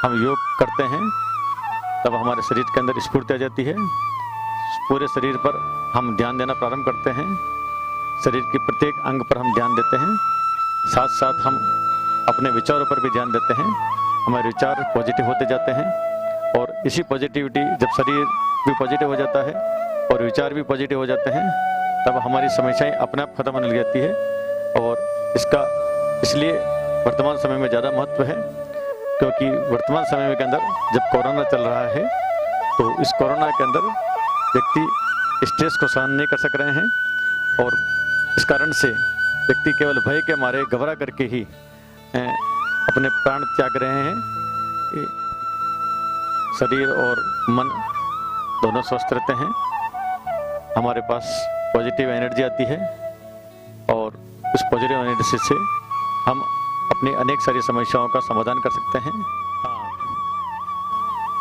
हम योग करते हैं तब हमारे शरीर के अंदर स्फूर्ति आ जाती है। पूरे शरीर पर हम ध्यान देना प्रारंभ करते हैं। शरीर के प्रत्येक अंग पर हम ध्यान देते हैं। साथ साथ हम अपने विचारों पर भी ध्यान देते हैं। हमारे विचार पॉजिटिव होते जाते हैं और इसी पॉजिटिविटी, जब शरीर भी पॉजिटिव हो जाता है और विचार भी पॉजिटिव हो जाते हैं, तब हमारी समस्याएं अपने आप खत्म होने लग जाती है। और इसका इसलिए वर्तमान समय में ज़्यादा महत्व है, क्योंकि वर्तमान समय के अंदर जब कोरोना चल रहा है तो इस कोरोना के अंदर व्यक्ति स्ट्रेस को सहन नहीं कर सक रहे हैं और इस कारण से व्यक्ति केवल भय के मारे घबरा करके ही अपने प्राण त्याग रहे हैं। शरीर और मन दोनों स्वस्थ रहते हैं, हमारे पास पॉजिटिव एनर्जी आती है और उस पॉजिटिव एनर्जी से हम अपनी अनेक सारी समस्याओं का समाधान कर सकते हैं।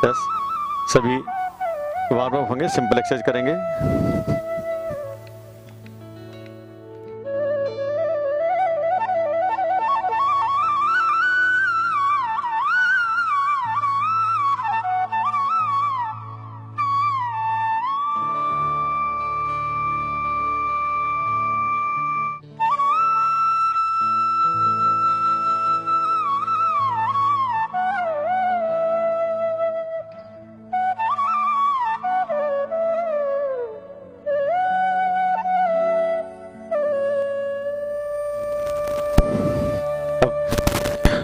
बस सभी वार्म अप होंगे, सिंपल एक्सरसाइज करेंगे।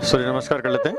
सूर्य नमस्कार कर लेते हैं।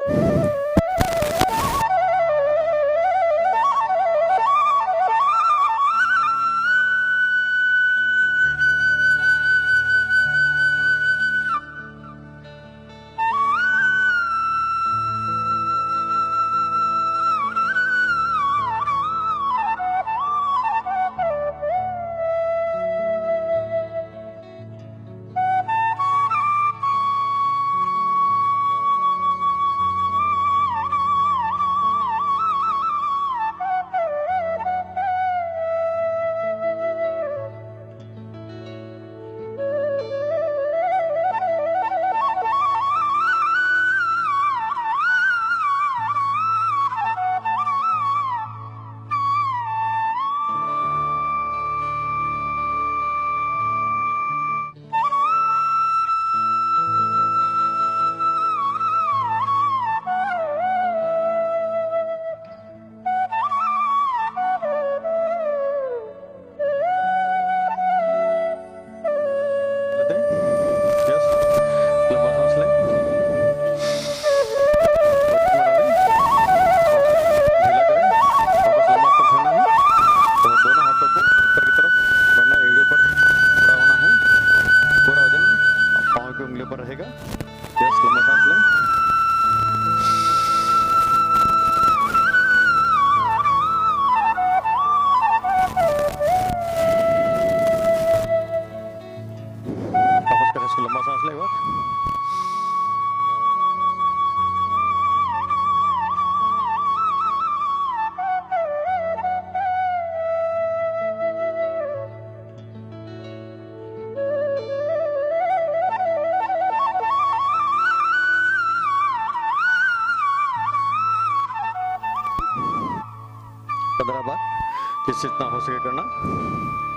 जिससे इतना हो सके करना,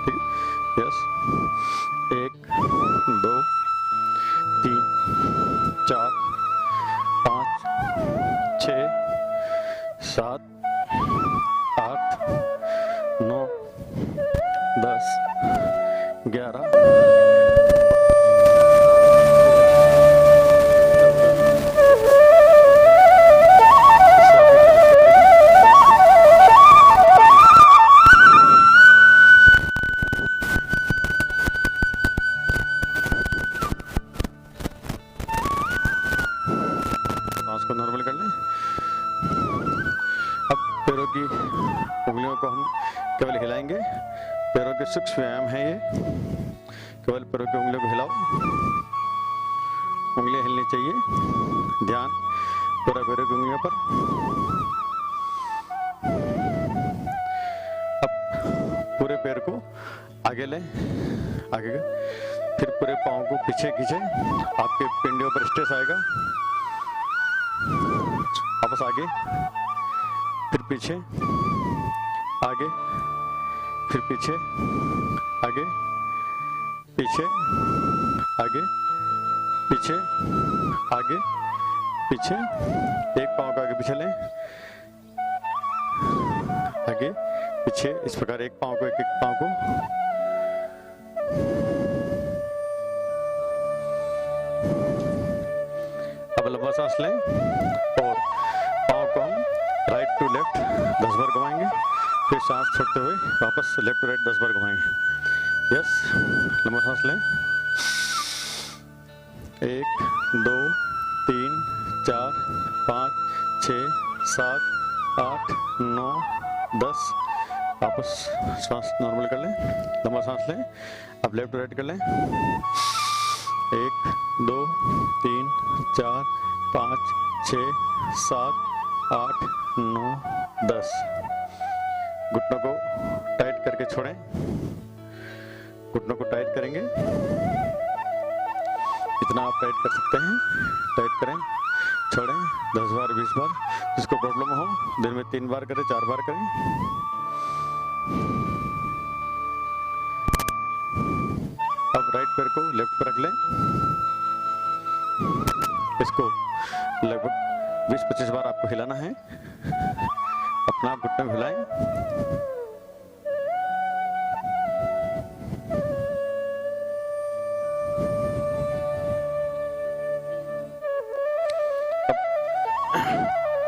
ठीक है। यस, 1 2 3 4 5 6 7 8 9 10 11 को नॉर्मल कर लें। अब पैरों की उंगलियों को हम केवल हिलाएंगे। पैरों के सूक्ष्म व्यायाम है ये। केवल पैरों की उंगलियों को हिलाओ, उंगलियां हिलनी चाहिए। ध्यान पूरा पैरों की उंगलियों पर। अब पूरे पैर को आगे लें, आगे, फिर पूरे पाँव को पीछे खींचें। आपके पिंडियों पर स्ट्रेस आएगा। वापस आगे, फिर पीछे, आगे, फिर पीछे, आगे, पीछे, आगे, पीछे, आगे, पीछे। एक पाँव को आगे पीछे लें, आगे पीछे, इस प्रकार एक पाँव को, एक पाँव को। अब लंबा सांस लें और पाँव को हम राइट टू लेफ्ट 10 बार घुमाएंगे, फिर सांस छोड़ते हुए वापस लेफ्ट टू राइट 10 बार घुमाएंगे। यस, लंबा सांस लें। 1 2 3 4 5 6 7 8 9 10। वापस सांस नॉर्मल कर लें, लंबा सांस लें। अब लेफ्ट टू राइट कर लें। 1 2 3 4 5 6 7 8 9 10। घुटनों को टाइट करके छोड़ें, घुटनों को टाइट करेंगे, जितना आप टाइट कर सकते हैं टाइट करें, छोड़ें 10 बार 20 बार। जिसको प्रॉब्लम हो दिन में 3 बार करें, 4 बार करें। अब राइट पैर को लेफ्ट पर रख लें, इसको लगभग 20-25 बार आपको हिलाना है। अपना आप घुटने हिलाएं।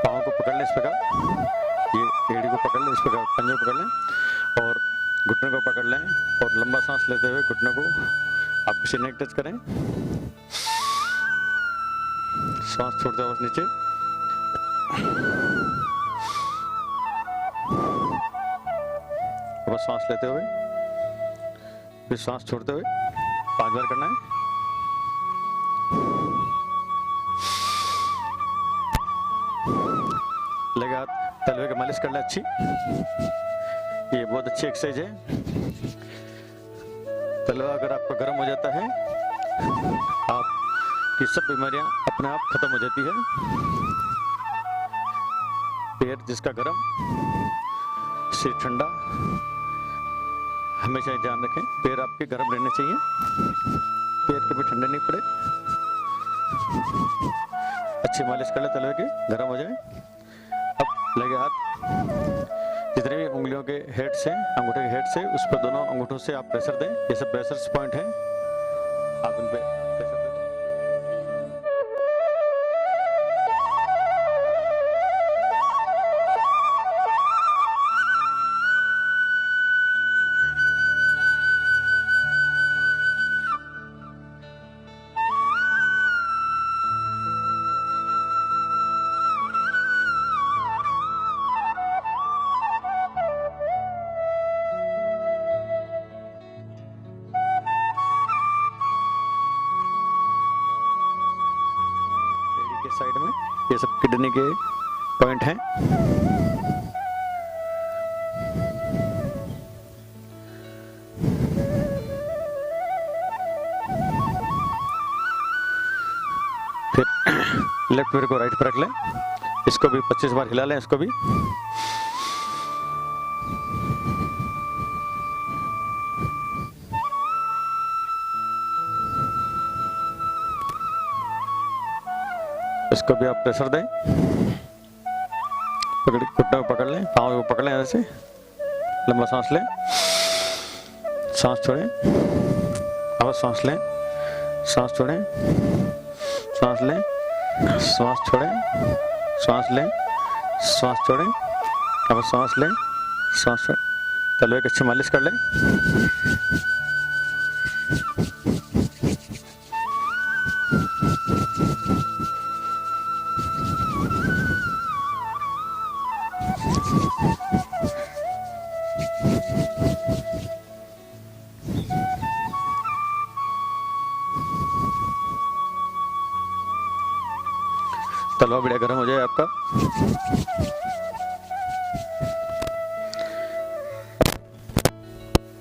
पाँव को पकड़ लें इस प्रकार, ये एड़ी को पकड़ लें इस प्रकार, पंजे को पकड़ लें और घुटने को पकड़ लें और लंबा सांस लेते हुए घुटने को आप किसी नेक टच करें। सांस छोड़ते हुए नीचे, बस सांस लेते हुए फिर सांस छोड़ते हुए 5 बार करना है। लगे हाथ तलवे की मालिश कर ले अच्छी, ये बहुत अच्छी एक्सरसाइज है। तलवा अगर आपका गर्म हो जाता है, आपकी सब बीमारियां अपने आप खत्म हो जाती है। पैर जिसका गर्म, सिर ठंडा, हमेशा ध्यान रखें पैर आपके गर्म रहने चाहिए, पैर कभी ठंडे नहीं पड़े। अच्छी मालिश कर ले तलवे की, गर्म हो जाए। अब लगे हाथ जितने भी उंगलियों के हेड से, अंगूठे के हेड से, उस पर दोनों अंगूठों से आप प्रेशर दें। ये सब प्रेशर पॉइंट है, आप इन पे प्रेशर दें। साइड में ये सब किडनी के पॉइंट हैं। फिर लेफ्ट पैर को राइट पर रख लें, इसको भी 25 बार हिला लें, इसको भी। इसको भी आप प्रेशर दें, घुटने को पकड़ लें, पाँव को पकड़ लें ऐसे, लंबा सांस लें, सांस छोड़ें, अब सांस लें, सांस छोड़ें, सांस लें, सांस छोड़ें, सांस लें, सांस छोड़ें, अब सांस लें, सांस छोड़ें। तलवे की अच्छी मालिश कर लें। तलवा बढ़िया गर्म हो जाए आपका।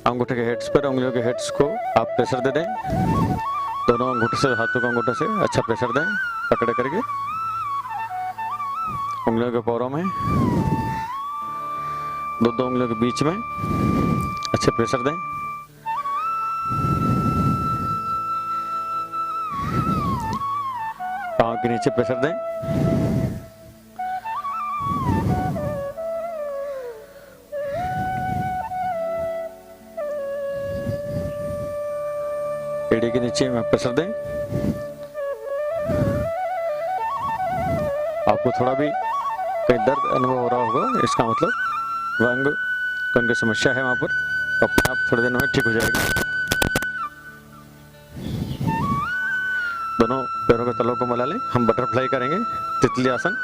अंगूठे के हेड्स पर, उंगलियों के हेड्स को आप प्रेशर दे दें, दोनों अंगूठे से, हाथों के अंगूठे से अच्छा प्रेशर दें पकड़े करके। उंगलियों के पैरों में, दो उंगलियों के बीच में अच्छे प्रेशर दें। पाँव के नीचे प्रेशर दें। एड़ी के नीचे में प्रेशर दें। आपको थोड़ा भी कहीं दर्द अनुभव हो रहा होगा, इसका मतलब वह अंग कौन की समस्या है वहां पर, तो अपने आप थोड़े दिनों में ठीक हो जाएगा। दोनों पैरों के तलों को मिला लें। हम बटरफ्लाई करेंगे, तितली आसन।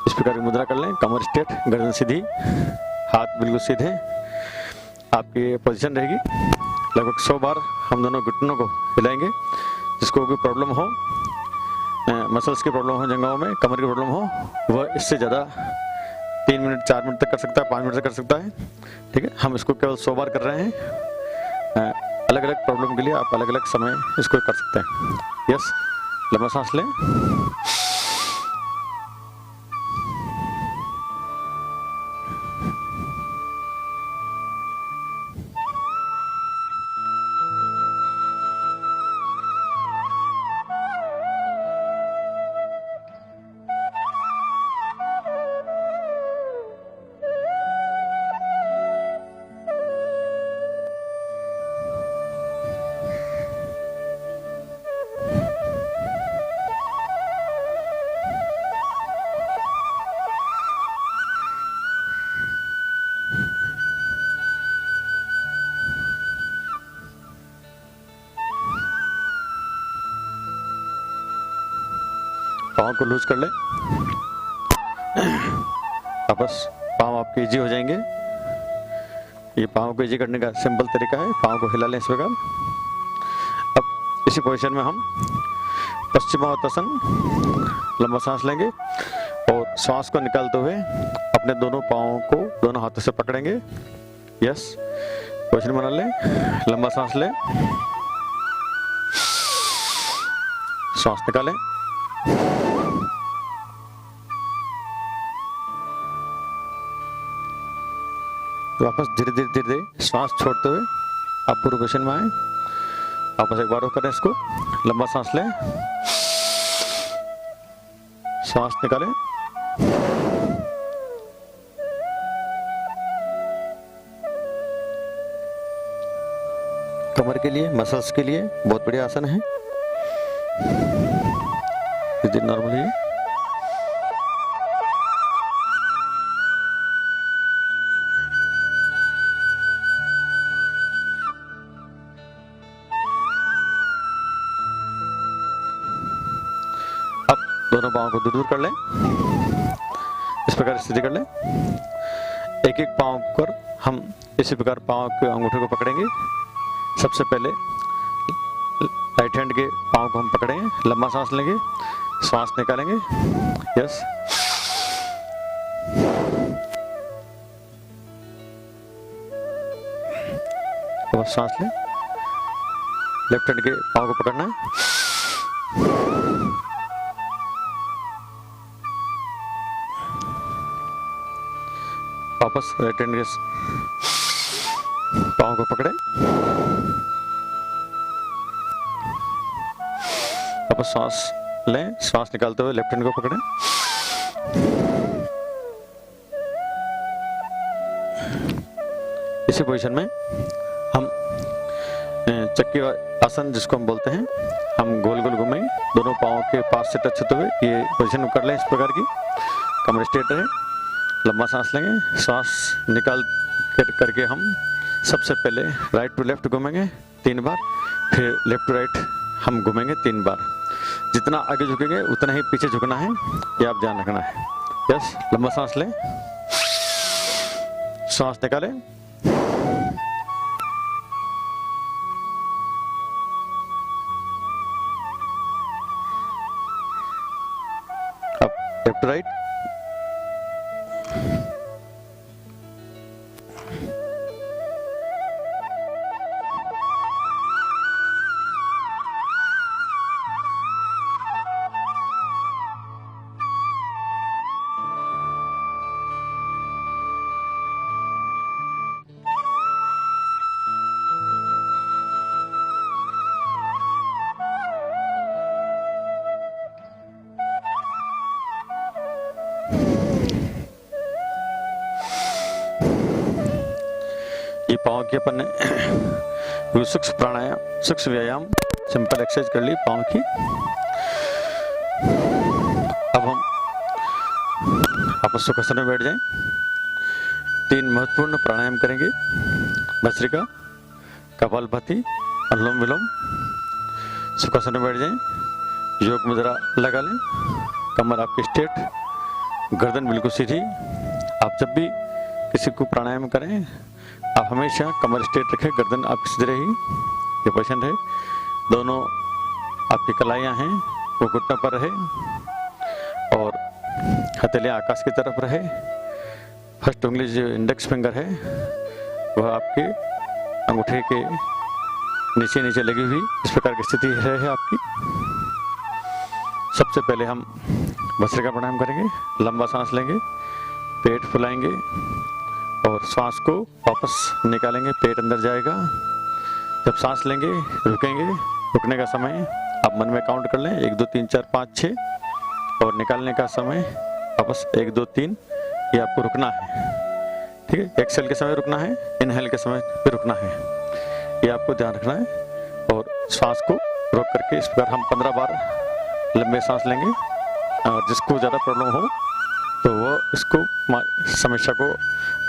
इस प्रकार की मुद्रा कर लें। कमर स्ट्रेट, गर्दन सीधी, हाथ बिल्कुल सीधे। आपकी पोजीशन रहेगी। लगभग 100 बार हम दोनों घुटनों को हिलाएंगे। जिसको भी प्रॉब्लम हो, मसल्स की प्रॉब्लम हो, जंघों में कमर की प्रॉब्लम हो, वह इससे ज़्यादा 3 मिनट 4 मिनट तक कर सकता है, 5 मिनट तक कर सकता है। ठीक है, हम इसको केवल 100 बार कर रहे हैं। अलग अलग प्रॉब्लम के लिए आप अलग अलग समय इसको कर सकते हैं। यस, लंबा सांस लें। पाँव को लूज कर ले। वापस पाँव आपके इजी हो जाएंगे। ये पाँव को इजी करने का सिंपल तरीका है। पाँव को हिला लें इस प्रकार। अब इसी पोजीशन में हम पश्चिमावतासन लंबा सांस लेंगे और श्वास को निकालते हुए अपने दोनों पाँवों को दोनों हाथों से पकड़ेंगे। यस, पोजीशन बना लें। लंबा सांस लें, श्वास निकालें। वापस धीरे धीरे धीरे धीरे श्वास छोड़ते हुए आप पूर्व पोजीशन में आए। वापस एक बार और करें इसको। लंबा सांस लें, श्वास निकालें। कमर के लिए, मसल्स के लिए बहुत बढ़िया आसन है। नॉर्मली दोनों पाँव को दूर दूर कर लें। इस प्रकार स्थिति कर लें। एक एक पाँव पर हम इसी प्रकार पाँव के अंगूठे को पकड़ेंगे। सबसे पहले राइट हैंड के पाँव को हम पकड़ेंगे। लंबा सांस लेंगे, श्वास निकालेंगे। यस, और सांस लें। लेफ्ट हैंड के पाँव को पकड़ना है। वापस राइट हैंड के पाँव को पकड़े। वापस सांस लें, श्वास निकालते हुए लेफ्ट हैंड को पकड़ें। इसी पोजीशन में हम चक्की आसन जिसको हम बोलते हैं, हम गोल गोल घूमें। दोनों पाँव के पास से टच होते हुए ये पोजीशन कर लें इस प्रकार की। कमर स्ट्रेट रहे। लंबा सांस लेंगे, श्वास निकाल करके हम सबसे पहले राइट टू लेफ्ट घूमेंगे 3 बार, फिर लेफ्ट टू राइट हम घूमेंगे 3 बार। जितना आगे झुकेंगे उतना ही पीछे झुकना है, ये आप ध्यान रखना है। यस, लंबा सांस लें, श्वास निकालें। अब लेफ्ट टू राइट। पाँव की अपन ने सूक्ष्म प्राणायाम, सूक्ष्म व्यायाम, सिंपल एक्सरसाइज कर ली पाँव की। अब हम आपस सुखासन में बैठ जाएं। 3 महत्वपूर्ण प्राणायाम करेंगे, भस्त्रिका, कपालभाति, अनुलोम विलोम। सुखासन में बैठ जाएं, योग मुद्रा लगा लें, कमर आपकी स्ट्रेट, गर्दन बिल्कुल सीधी। आप जब भी किसी को प्राणायाम करें, आप हमेशा कमर स्ट्रेट रखें, गर्दन आपकी सीधी रही, ये पोजीशन है। दोनों आपकी कलाइयाँ हैं वो घुटनों पर रहे और हथेलियाँ आकाश की तरफ रहे। फर्स्ट उंगली जो इंडेक्स फिंगर है वह आपके अंगूठे के नीचे नीचे लगी हुई इस प्रकार की स्थिति है आपकी। सबसे पहले हम भस्त्रिका प्राणायाम करेंगे। लंबा सांस लेंगे, पेट फुलाएंगे और सांस को वापस निकालेंगे, पेट अंदर जाएगा। जब सांस लेंगे रुकेंगे, रुकने का समय आप मन में काउंट कर लें 1 2 3 4 5 6 और निकालने का समय वापस 1 2 3, ये आपको रुकना है। ठीक है, एक्सेल के समय रुकना है, इनहेल के समय भी रुकना है, ये आपको ध्यान रखना है। और श्वास को रोक करके इस प्रकार हम 15 बार लंबे सांस लेंगे। और जिसको ज़्यादा प्रॉब्लम हो तो वो इसको समस्या को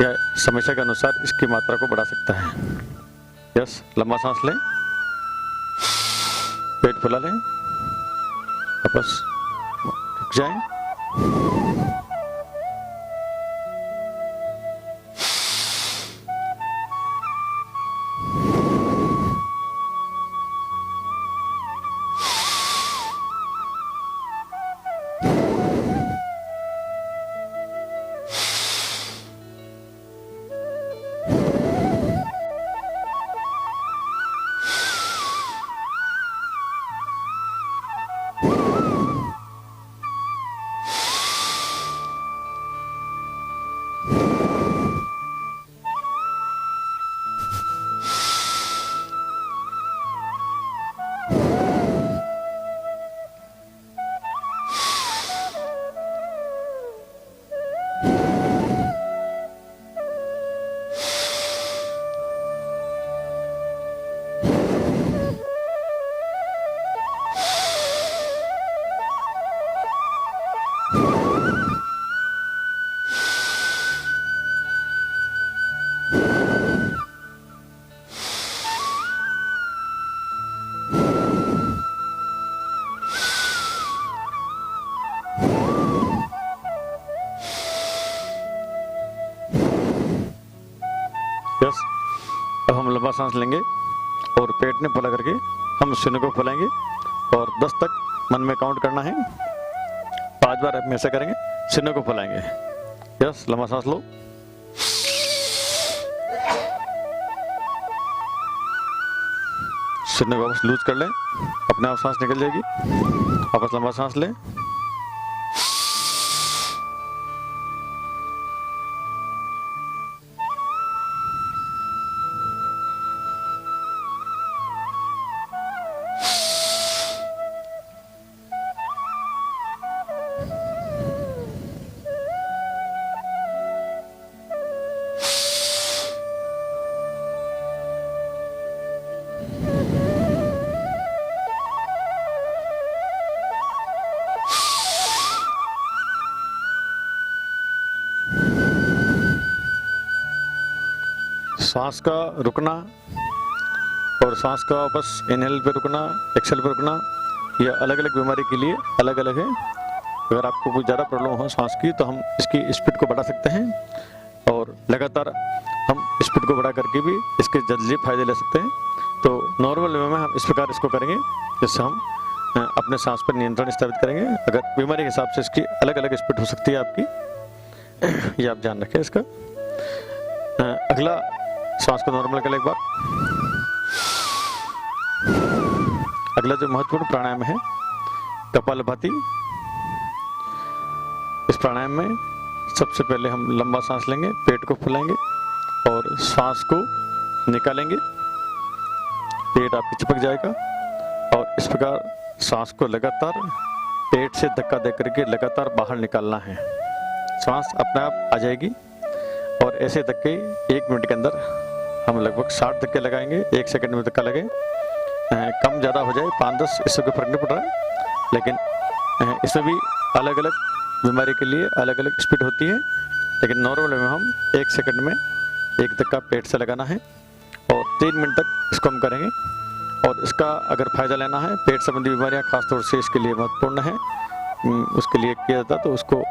या समस्या के अनुसार इसकी मात्रा को बढ़ा सकता है। यस, लंबा सांस लें, पेट फुला लें, वापस रुक जाएं। यस, अब हम लंबा सांस लेंगे और पेट ने फुला करके हम सीने को फुलाएंगे और 10 तक मन में काउंट करना है। 5 बार हम ऐसा करेंगे, सीने को फुलाएंगे। यस, लंबा सांस लो, सीने को वापस लूज कर लें, अपने आप सांस निकल जाएगी। वापस लंबा सांस लें, सांस का रुकना और सांस का वापस इनहेल पे रुकना, एक्सेल पे रुकना, ये अलग अलग बीमारी के लिए अलग अलग है। अगर आपको कोई ज़्यादा प्रॉब्लम हो सांस की तो हम इसकी स्पीड को बढ़ा सकते हैं और लगातार हम स्पीड को बढ़ा करके भी इसके जल्दी फायदे ले सकते हैं। तो नॉर्मल वे में हम इस प्रकार इसको करेंगे जिससे हम अपने सांस पर नियंत्रण स्थापित करेंगे। अगर बीमारी के हिसाब से इसकी अलग अलग स्पीड हो सकती है आपकी, ये आप ध्यान रखें इसका। अगला सांस को नॉर्मल कर ले एक बार। अगला जो महत्वपूर्ण प्राणायाम है कपालभाति। इस प्राणायाम में सबसे पहले हम लंबा सांस लेंगे, पेट को फुलाएंगे और सांस को निकालेंगे, पेट आपकी चिपक जाएगा और इस प्रकार सांस को लगातार पेट से धक्का दे करके लगातार बाहर निकालना है। सांस अपने आप आ जाएगी और ऐसे धक्के 1 मिनट के अंदर हम लगभग 60 धक्के लगाएंगे, 1 सेकंड में धक्का लगे। कम ज़्यादा हो जाए 5-10 इससे कोई फर्क नहीं पड़ रहा है, लेकिन इसमें भी अलग अलग बीमारी के लिए अलग अलग स्पीड होती है। लेकिन नॉर्मल में हम 1 सेकंड में 1 धक्का पेट से लगाना है और 3 मिनट तक इसको हम करेंगे। और इसका अगर फ़ायदा लेना है, पेट संबंधी बीमारियां खासतौर से इसके लिए महत्वपूर्ण है, उसके लिए किया जाता है, तो उसको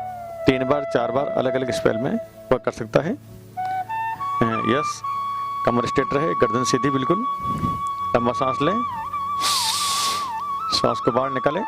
3 बार 4 बार अलग अलग स्पेल में वह कर सकता है। यस, कमर स्ट्रेट रहे, गर्दन सीधी बिल्कुल। लंबा सांस लें, श्वास को बाहर निकालें।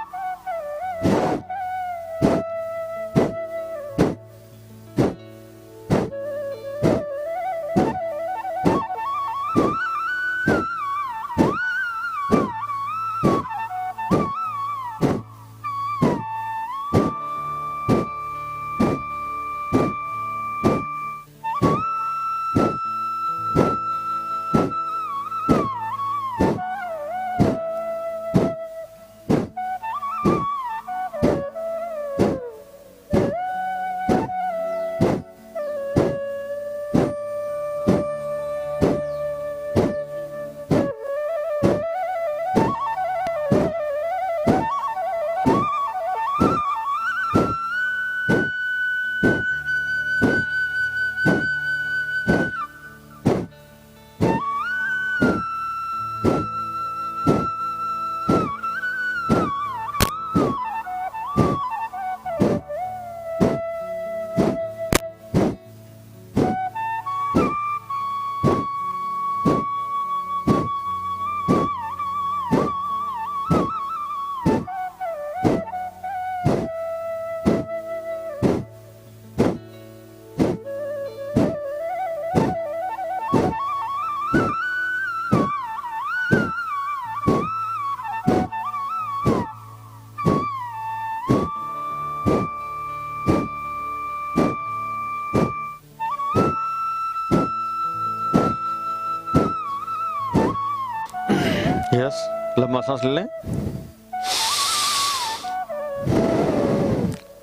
यस, लंबा सांस ले लें,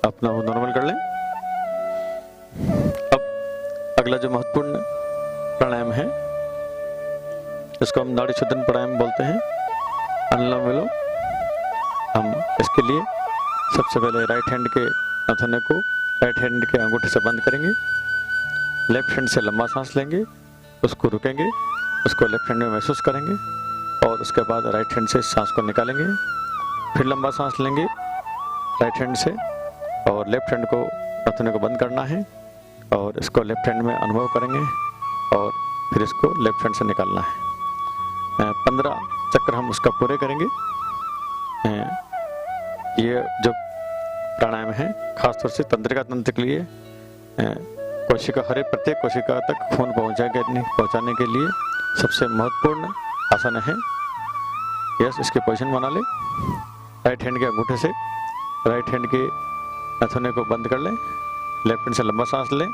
अपना वो नॉर्मल कर लें। अब अगला जो महत्वपूर्ण प्राणायाम है, इसको हम नाड़ी शोधन प्राणायाम बोलते हैं, अनुलोम विलोम। हम इसके लिए सबसे पहले राइट हैंड के नथुने को राइट हैंड के अंगूठे से बंद करेंगे, लेफ्ट हैंड से लंबा सांस लेंगे, उसको रुकेंगे, उसको लेफ्ट हैंड में महसूस करेंगे और उसके बाद राइट हैंड से सांस को निकालेंगे। फिर लंबा सांस लेंगे राइट हैंड से और लेफ्ट हैंड को नथुने को बंद करना है और इसको लेफ्ट हैंड में अनुभव करेंगे और फिर इसको लेफ्ट हैंड से निकालना है। 15 चक्र हम उसका पूरे करेंगे। ये जो प्राणायाम है खासतौर से तंत्रिका तंत्र के लिए, कोशिका प्रत्येक कोशिका तक खून पहुंचाने के लिए सबसे महत्वपूर्ण आसन है। यस, इसकी पोजीशन बना ले, राइट हैंड के अंगूठे से राइट हैंड के नथुने को बंद कर लें, लेफ्ट हैंड से लंबा सांस लें,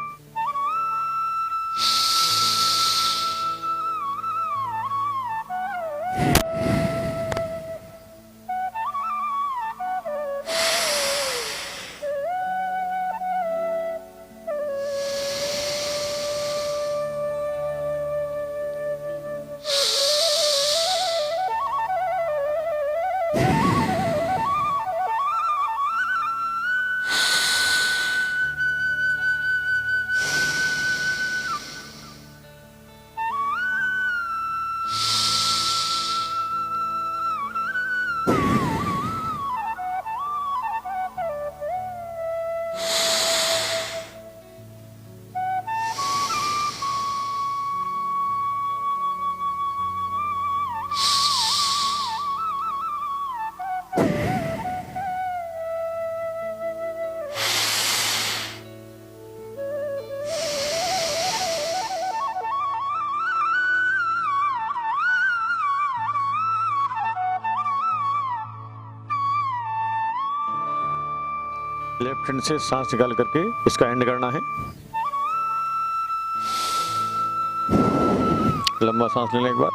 लेफ्ट हैंड से सांस निकाल करके इसका एंड करना है। लंबा सांस लेने के बाद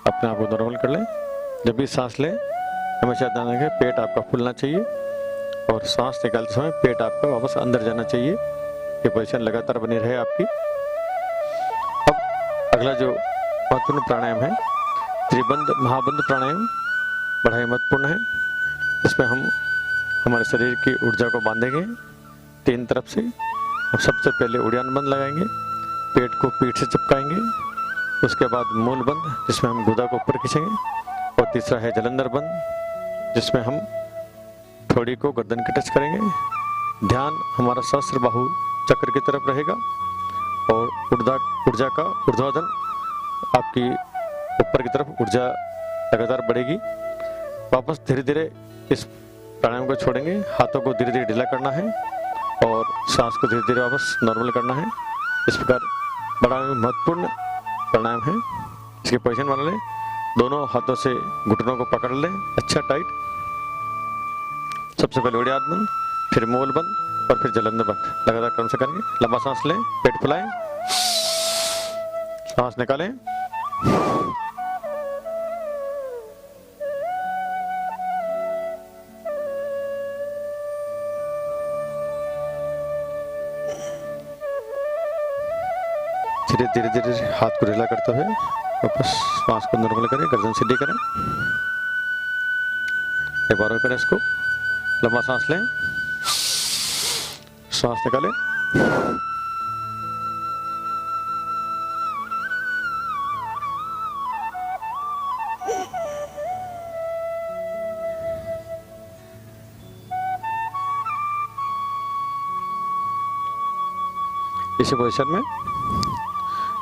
अपने आप को नॉर्मल कर लें। जब भी सांस लें हमेशा ध्यान रखें पेट आपका फूलना चाहिए और सांस निकालते समय पेट आपका वापस अंदर जाना चाहिए। ये पोजीशन लगातार बनी रहे आपकी। अब अगला जो महत्वपूर्ण प्राणायाम है त्रिबंध महाबंध प्राणायाम, बड़ा ही महत्वपूर्ण है। इसमें हम हमारे शरीर की ऊर्जा को बांधेंगे 3 तरफ से। हम सबसे पहले उड़ान बंद लगाएंगे, पेट को पीठ से चिपकाएंगे। उसके बाद मूल बंद, जिसमें हम गुदा को ऊपर खींचेंगे, और तीसरा है जलंधर बंद, जिसमें हम थोड़ी को गर्दन के टच करेंगे। ध्यान हमारा सहस्त्र बाहु चक्र की तरफ रहेगा और ऊर्जा का ऊर्ध्वाधन आपकी ऊपर की तरफ ऊर्जा लगातार बढ़ेगी। वापस धीरे धीरे इस प्राणायाम को छोड़ेंगे, हाथों को धीरे धीरे ढीला करना है और सांस को धीरे धीरे वापस नॉर्मल करना है। इस प्रकार बड़ा महत्वपूर्ण प्राणायाम है। इसकी पोजीशन बना लें, दोनों हाथों से घुटनों को पकड़ लें अच्छा टाइट। सबसे पहले उड़ान बंद, फिर मूल बंद और फिर जलंधर बंद, लगातार क्रम से करेंगे। लंबा सांस लें, पेट फुलाएं, सांस निकालें, धीरे धीरे हाथ को ढीला करते हुए वापस सांस को नॉर्मल करें, गर्दन सीधी करें। एक बार और करें इसको। लंबा सांस लें, सांस निकालें, इसी पोजीशन में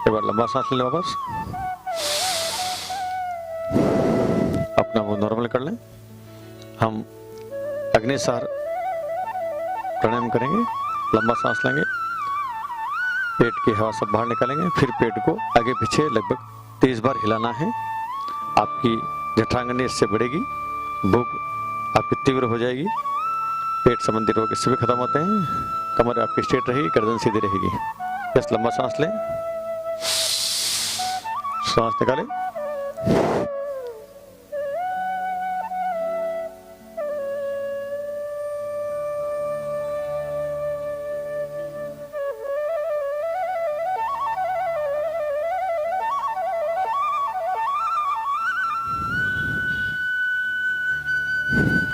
एक बार लंबा सांस लें, वापस अपना वो नॉर्मल कर लें। हम अग्निसार प्राणायाम करेंगे। लंबा सांस लेंगे, पेट की हवा सब बाहर निकालेंगे, फिर पेट को आगे पीछे लगभग 30 बार हिलाना है। आपकी जठरांगनी इससे बढ़ेगी, भूख आपकी तीव्र हो जाएगी, पेट संबंधी रोग इससे भी खत्म होते हैं। कमर आपकी स्ट्रेट रहेगी, गर्दन सीधी रहेगी। बस लंबा सांस लें, सांस निकालें,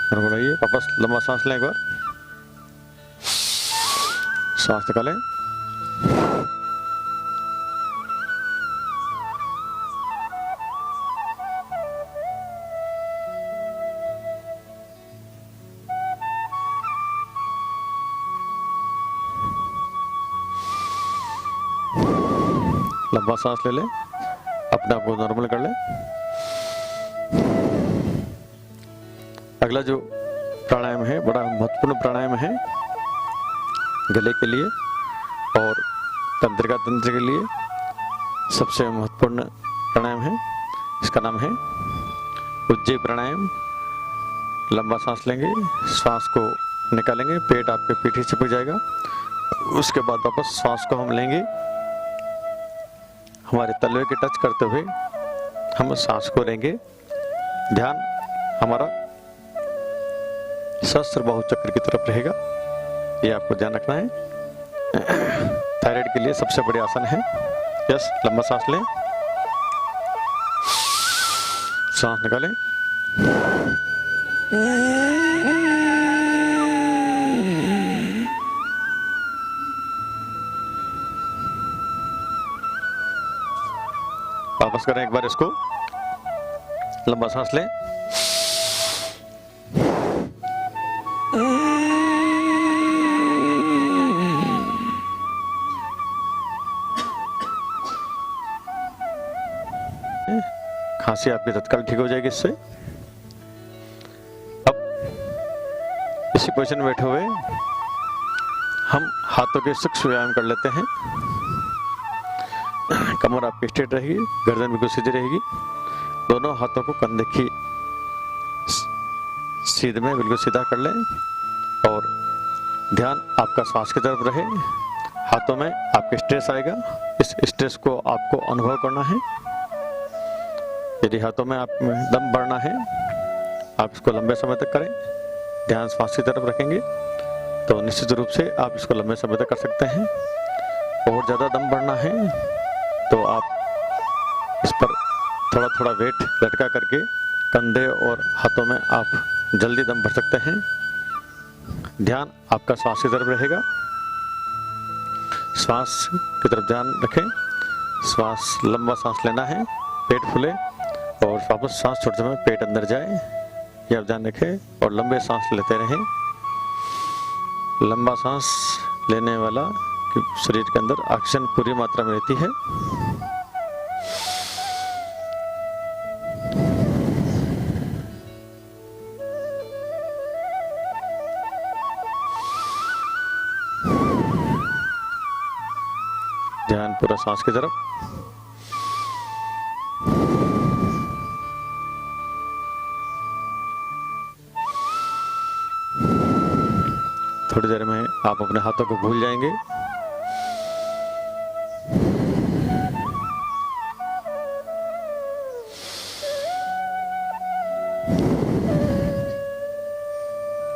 और बढ़ाइए। वापस लंबा सांस लें, एक बार सांस निकालें, लंबा सांस ले लें, अपने आप को नॉर्मल कर लें। अगला जो प्राणायाम है बड़ा महत्वपूर्ण प्राणायाम है गले के लिए और तंत्रिका तंत्र के लिए सबसे महत्वपूर्ण प्राणायाम है। इसका नाम है उज्जयी प्राणायाम। लंबा सांस लेंगे, सांस को निकालेंगे, पेट आपके पीठ से चिपक जाएगा। उसके बाद वापस सांस को हम लेंगे, हमारे तलवे के टच करते हुए हम सांस को लेंगे। ध्यान हमारा सहस्त्र बाहु चक्र की तरफ रहेगा, ये आपको ध्यान रखना है। थायराइड के लिए सबसे बड़ी आसन है। यस, लंबा सांस लें, सांस निकालें, वापस करें एक बार इसको। लंबा सांस लें, खांसी आपकी तत्काल ठीक हो जाएगी इससे। अब इसी पोजीशन में बैठे हुए हम हाथों के सूक्ष्म व्यायाम कर लेते हैं। कमर आपकी स्ट्रेट रहेगी, गर्दन बिल्कुल सीधी रहेगी। दोनों हाथों को कंधे की सीध में बिल्कुल सीधा कर लें और ध्यान आपका श्वास की तरफ रहे। हाथों में आपके स्ट्रेस आएगा, इस स्ट्रेस को आपको अनुभव करना है। यदि हाथों में आप दम बढ़ना है, आप इसको लंबे समय तक करें। ध्यान श्वास की तरफ रखेंगे, तो निश्चित रूप से आप इसको लंबे समय तक कर सकते हैं। और ज़्यादा दम भरना है तो आप इस पर थोड़ा थोड़ा वेट लटका करके कंधे और हाथों में आप जल्दी दम भर सकते हैं। ध्यान आपका श्वास की तरफ रहेगा, श्वास की तरफ ध्यान रखें। श्वास, लंबा सांस लेना है, पेट फूले और वापस सांस छोड़ते समय पेट अंदर जाए, ये आप ध्यान रखें। और लंबे सांस लेते रहें। लंबा सांस लेने वाला कि शरीर के अंदर ऑक्सीजन पूरी मात्रा में रहती है। ध्यान पूरा सांस की तरफ। थोड़ी देर में आप अपने हाथों को भूल जाएंगे।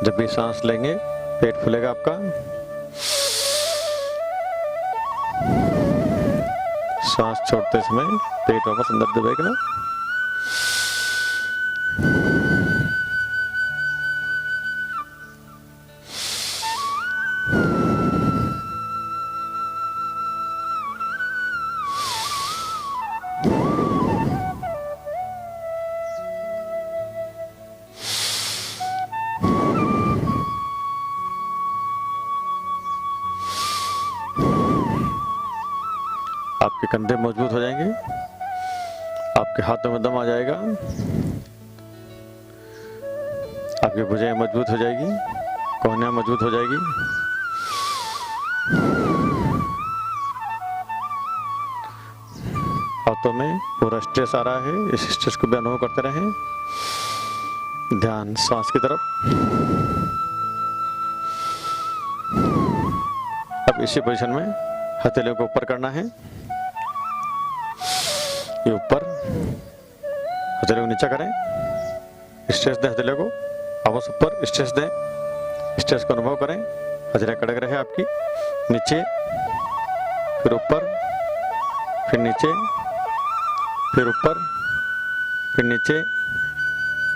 जब भी सांस लेंगे पेट फूलेगा आपका। सांस छोड़ते समय पेट वापस अंदर दबेगा। आपके कंधे मजबूत हो जाएंगे, आपके हाथों में दम आ जाएगा, आपकी भुजाएं मजबूत हो जाएगी, कोहनियां मजबूत हो जाएगी। हाथों में पूरा स्ट्रेस आ रहा है, इस स्ट्रेस को भी अनुभव करते रहें। ध्यान सांस की तरफ। अब इसी पोजीशन में हथेलियों को ऊपर करना है, ये ऊपर, हथेलियों को नीचे करें, स्ट्रेस दें हथेलियों को, आवाज ऊपर स्ट्रेस दें, स्ट्रेस को अनुभव करें। हथेलियां कड़क रहे आपकी, नीचे, फिर ऊपर, फिर नीचे, फिर ऊपर, फिर नीचे,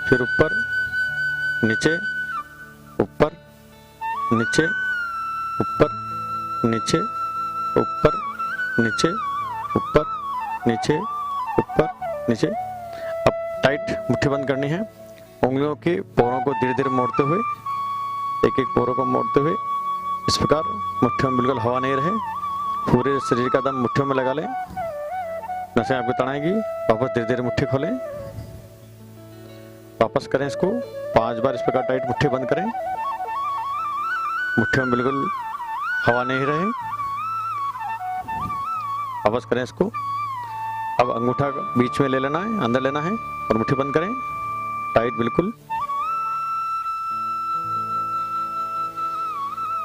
फिर ऊपर, नीचे, ऊपर, नीचे, ऊपर, नीचे, ऊपर, नीचे, ऊपर, नीचे, ऊपर, नीचे। अब टाइट मुट्ठी बंद करनी है। उंगलियों के पोरों को धीरे धीरे मोड़ते हुए, एक एक पोरों को मोड़ते हुए, इस प्रकार मुट्ठियों में बिल्कुल हवा नहीं रहे। पूरे शरीर का दम मुट्ठियों में लगा लें, नसें आपको तनाएगी। वापस धीरे धीरे मुट्ठी खोलें, वापस करें इसको 5 बार। इस प्रकार टाइट मुट्ठी बंद करें, मुट्ठियों में बिल्कुल हवा नहीं रहे। वापस करें इसको। अब अंगूठा बीच में ले लेना है, अंदर लेना है और मुट्ठी बंद करें टाइट बिल्कुल।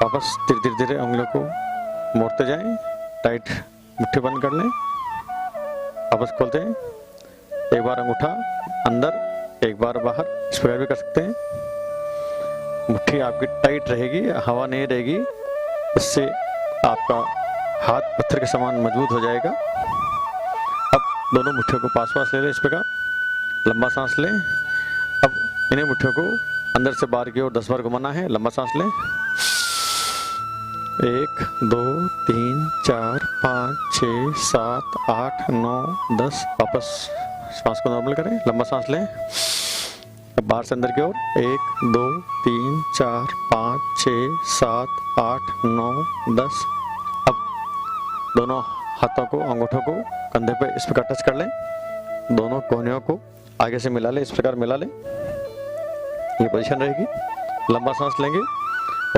वापस धीरे धीरे धीरे उंगलियों को मोड़ते जाएं, टाइट मुट्ठी बंद कर लें, वापस खोलते हैं। एक बार अंगूठा अंदर, एक बार बाहर, इस प्रकार भी कर सकते हैं। मुट्ठी आपकी टाइट रहेगी, हवा नहीं रहेगी, इससे आपका हाथ पत्थर के समान मजबूत हो जाएगा। अब दोनों मुट्ठियों को पास पास ले लें, इस प्रकार लंबा सांस लें। अब इन्हीं मुट्ठियों को अंदर से बाहर की ओर 10 बार घुमाना है। लंबा सांस लें, 1 2 3 4 5 6 7 8 9 10। वापस सांस को नॉर्मल करें, लंबा सांस लें। अब बाहर से अंदर की ओर 1 2 3 4 5 6 7 8 9 10। अब दोनों हाथों को, अंगूठों को कंधे पे इस प्रकार टच कर लें, दोनों कोहनियों को आगे से मिला लें, इस प्रकार मिला लें। ये पोजीशन रहेगी। लंबा सांस लेंगे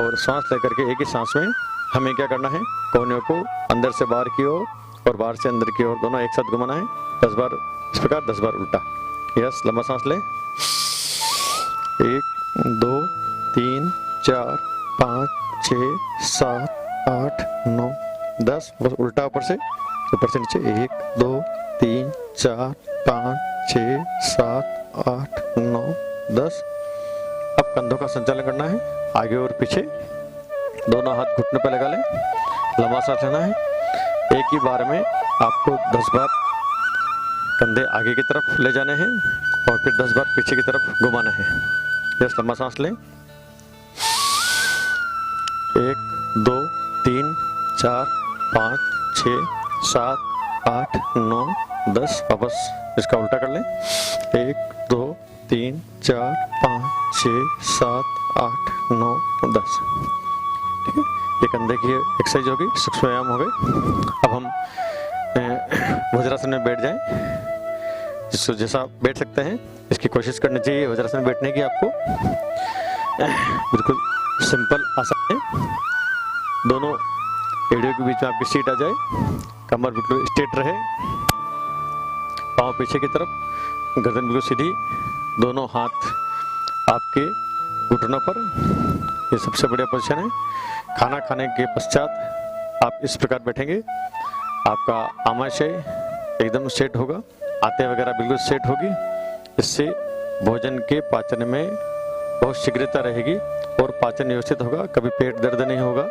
और सांस लेकर के एक ही सांस में हमें क्या करना है, कोहनियों को अंदर से बाहर की ओर और बाहर से अंदर की ओर दोनों एक साथ घुमाना है 10 बार इस प्रकार, 10 बार उल्टा। यस, लंबा सांस लें। 1 2 3 4 5 6 7 8 9 10। बस उल्टा ऊपर से नीचे। 1 2 3 4 5 6 7 8 9 10। अब कंधों का संचालन करना है, आगे और पीछे दोनों हाथ घुटने पर लगा लें, लंबा सांस लेना है। एक ही बार में आपको 10 बार कंधे आगे की तरफ ले जाने हैं और फिर 10 बार पीछे की तरफ घुमाना है। यस, लंबा सांस लें। 1 2 3 4 5 6 7 8 9 10। वापस इसका उल्टा कर लें। 1 2 3 4 5 6 7 8 9 10। ठीक है, ये कंधे की एक्सरसाइज होगी, सूक्ष्म व्यायाम हो गए। अब हम वज्रासन में बैठ जाएं। जिसको जैसा बैठ सकते हैं इसकी कोशिश करनी चाहिए वज्रासन में बैठने की। आपको बिल्कुल सिंपल आसन है। दोनों एड़ियों के बीच में आपकी सीट आ जाए, कमर बिल्कुल स्ट्रेट रहे, पाँव पीछे की तरफ, गर्दन बिल्कुल सीधी, दोनों हाथ आपके घुटनों पर। ये सबसे बढ़िया पोजीशन है। खाना खाने के पश्चात आप इस प्रकार बैठेंगे, आपका आमाशय एकदम सेट होगा, आते वगैरह बिल्कुल सेट होगी। इससे भोजन के पाचन में बहुत शीघ्रता रहेगी और पाचन व्यवस्थित होगा, कभी पेट दर्द नहीं होगा।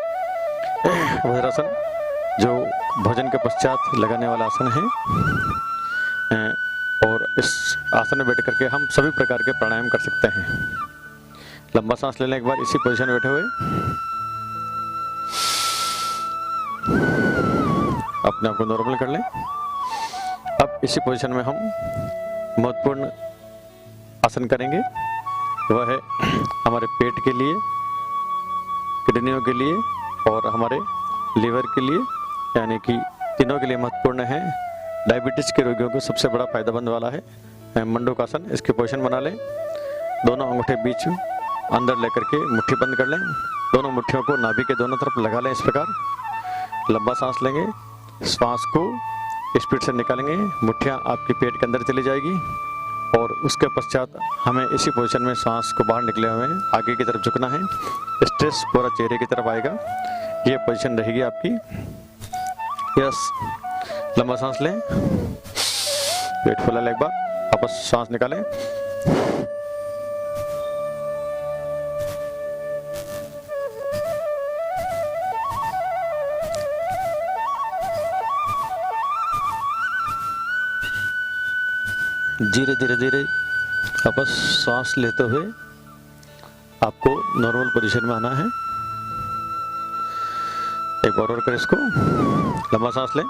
वज्रासन जो भोजन के पश्चात लगाने वाला आसन है, और इस आसन में बैठ करके हम सभी प्रकार के प्राणायाम कर सकते हैं। लंबा सांस लेने के बाद इसी पोजीशन में बैठे हुए अपने आप को नॉर्मल कर लें। अब इसी पोजीशन में हम महत्वपूर्ण आसन करेंगे, वह है हमारे पेट के लिए, किडनियों के लिए और हमारे लीवर के लिए, यानी कि तीनों के लिए महत्वपूर्ण है। डायबिटीज के रोगियों को सबसे बड़ा फायदेमंद वाला है मंडूकासन। इसकी पोजीशन बना लें, दोनों अंगूठे बीच अंदर लेकर के मुट्ठी बंद कर लें, दोनों मुट्ठियों को नाभि के दोनों तरफ लगा लें। इस प्रकार लंबा सांस लेंगे, श्वास को स्पीड से निकालेंगे, मुट्ठियाँ आपके पेट के अंदर चली जाएगी और उसके पश्चात हमें इसी पोजीशन में सांस को बाहर निकले हुए आगे की तरफ झुकना है। स्ट्रेस पूरा चेहरे की तरफ आएगा, ये पोजीशन रहेगी आपकी। यस, लंबा सांस लें, पेट फुला ले, एक बार वापस सांस निकालें। धीरे धीरे धीरे वापस सांस लेते हुए आपको नॉर्मल पोजीशन में आना है। एक बार और करें इसको, लंबा सांस लें,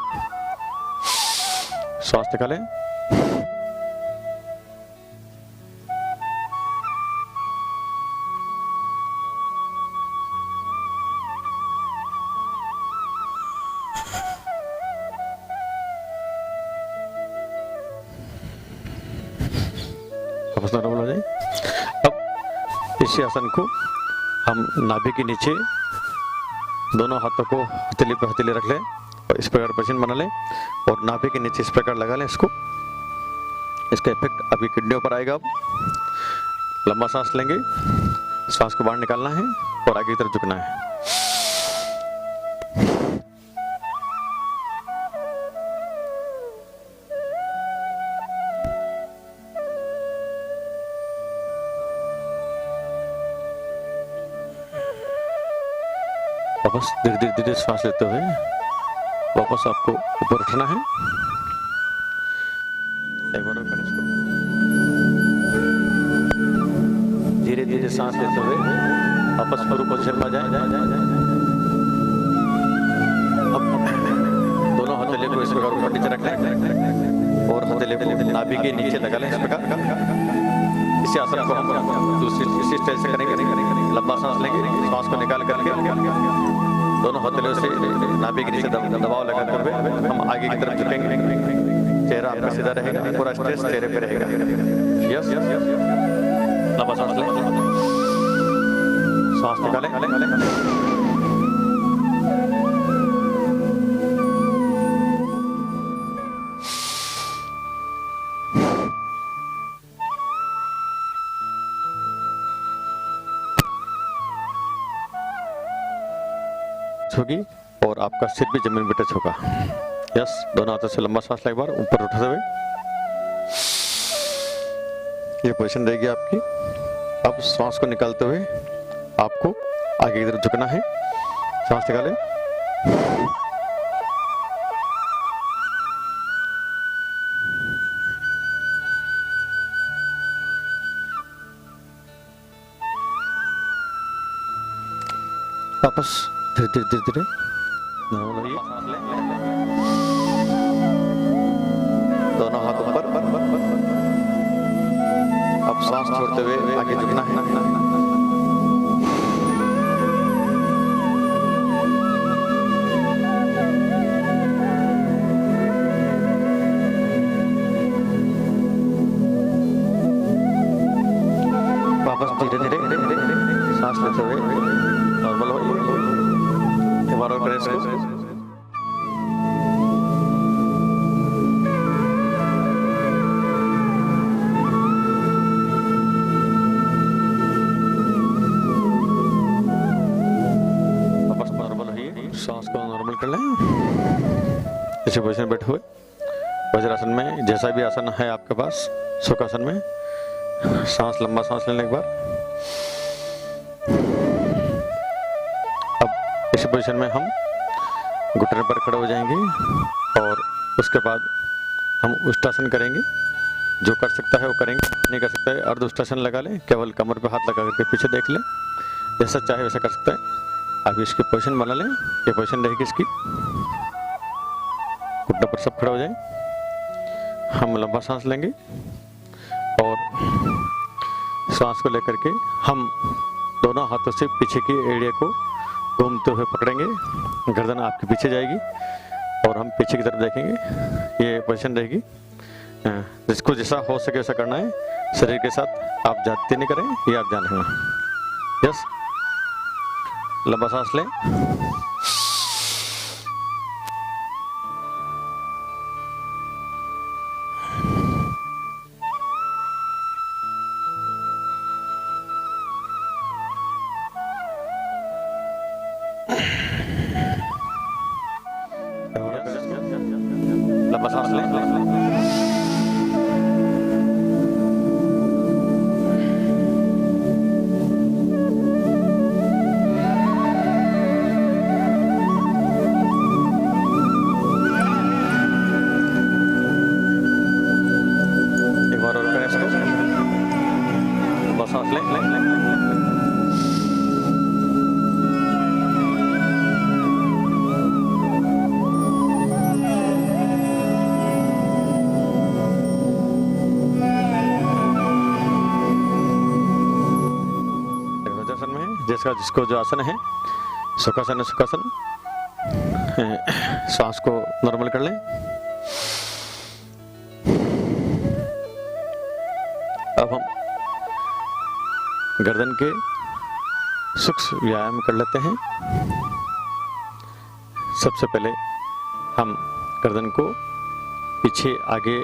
श्वास निकालें, वापस नॉर्मल हो जाए। अब इसी आसन को हम नाभि के नीचे दोनों हाथों को हथेली पर हथेली रख लें और इस प्रकार पोजीशन बना लें और नाभि के नीचे इस प्रकार लगा लें इसको। इसका इफेक्ट आपकी किडनियों पर आएगा। अब लंबा सांस लेंगे, सांस को बाहर निकालना है और आगे की तरफ झुकना है। वापस धीरे धीरे धीरे सांस लेते हुए वापस आपको ऊपर उठना है। एक बार और इसको धीरे धीरे सांस लेते हुए वापस शुरू पोजीशन में जाए। अब दोनों हथेली को इस प्रकार ऊपर नीचे रख लें और हथेली को नाभि के नीचे लगा लें इस प्रकार। इसी आसन को हम दूसरी इसी स्टाइल से करेंगे। लंबा सांस लेंगे, सांस को निकाल करके दोनों हथेलियों से नाभि के नीचे दबाव लगाते हुए हम आगे की तरफ झुकेंगे। चेहरा आपका सीधा रहेगा, पूरा स्ट्रेस चेहरे पे रहेगा। यस, लंबा सांस लें, सांस निकालें, होगी और आपका सिर भी जमीन पे टच होगा। यस, दोनों हाथों से लंबा सांस लें, एक बार ऊपर उठाते हुए ये पोजीशन रहेगी आपकी। अब सांस को निकालते हुए आपको आगे की तरफ झुकना है। सांस निकालें। वापस धीरे धीरे धीरे धीरे नॉर्मल होइए। दोनों हाथ ऊपर। अब सांस छोड़ते हुए आगे झुकना है। वापस धीरे धीरे सांस लेते हुए नॉर्मल हो। एक बार और करें इसको। सांस को नॉर्मल कर लें। इसी पोजीशन में बैठे हुए वज्रासन में, जैसा भी आसन है आपके पास, सुखासन में सांस लंबा सांस लेने के बाद अब इसी पोजीशन में हम घुटने पर खड़े हो जाएंगे और उसके बाद हम उष्टासन करेंगे। जो कर सकता है वो करेंगे, नहीं कर सकता है अर्ध उष्टासन लगा लें। केवल कमर पे हाथ लगा करके पीछे देख लें, जैसा चाहे वैसा कर सकता है। आप इसकी पोजीशन बना लें। ये पोजीशन रहेगी इसकी। घुटने पर सब खड़े हो जाएं। हम लंबा सांस लेंगे और सांस को लेकर के हम दोनों हाथों से पीछे की एड़िया को घूमते हुए पकड़ेंगे। गर्दन आपके पीछे जाएगी और हम पीछे की तरफ देखेंगे। ये पोजीशन रहेगी। जिसको जैसा हो सके वैसा करना है। शरीर के साथ आप जाते नहीं करें, ये आप जान लेना। यस, लंबा सांस लें। लंबा सांस लें। सांस लें। वज्रासन में जिसका जिसको जो आसन है, सुखासन है सुखासन। सांस को नॉर्मल कर लें। अब हम गर्दन के सूक्ष्म व्यायाम कर लेते हैं। सबसे पहले हम गर्दन को पीछे आगे,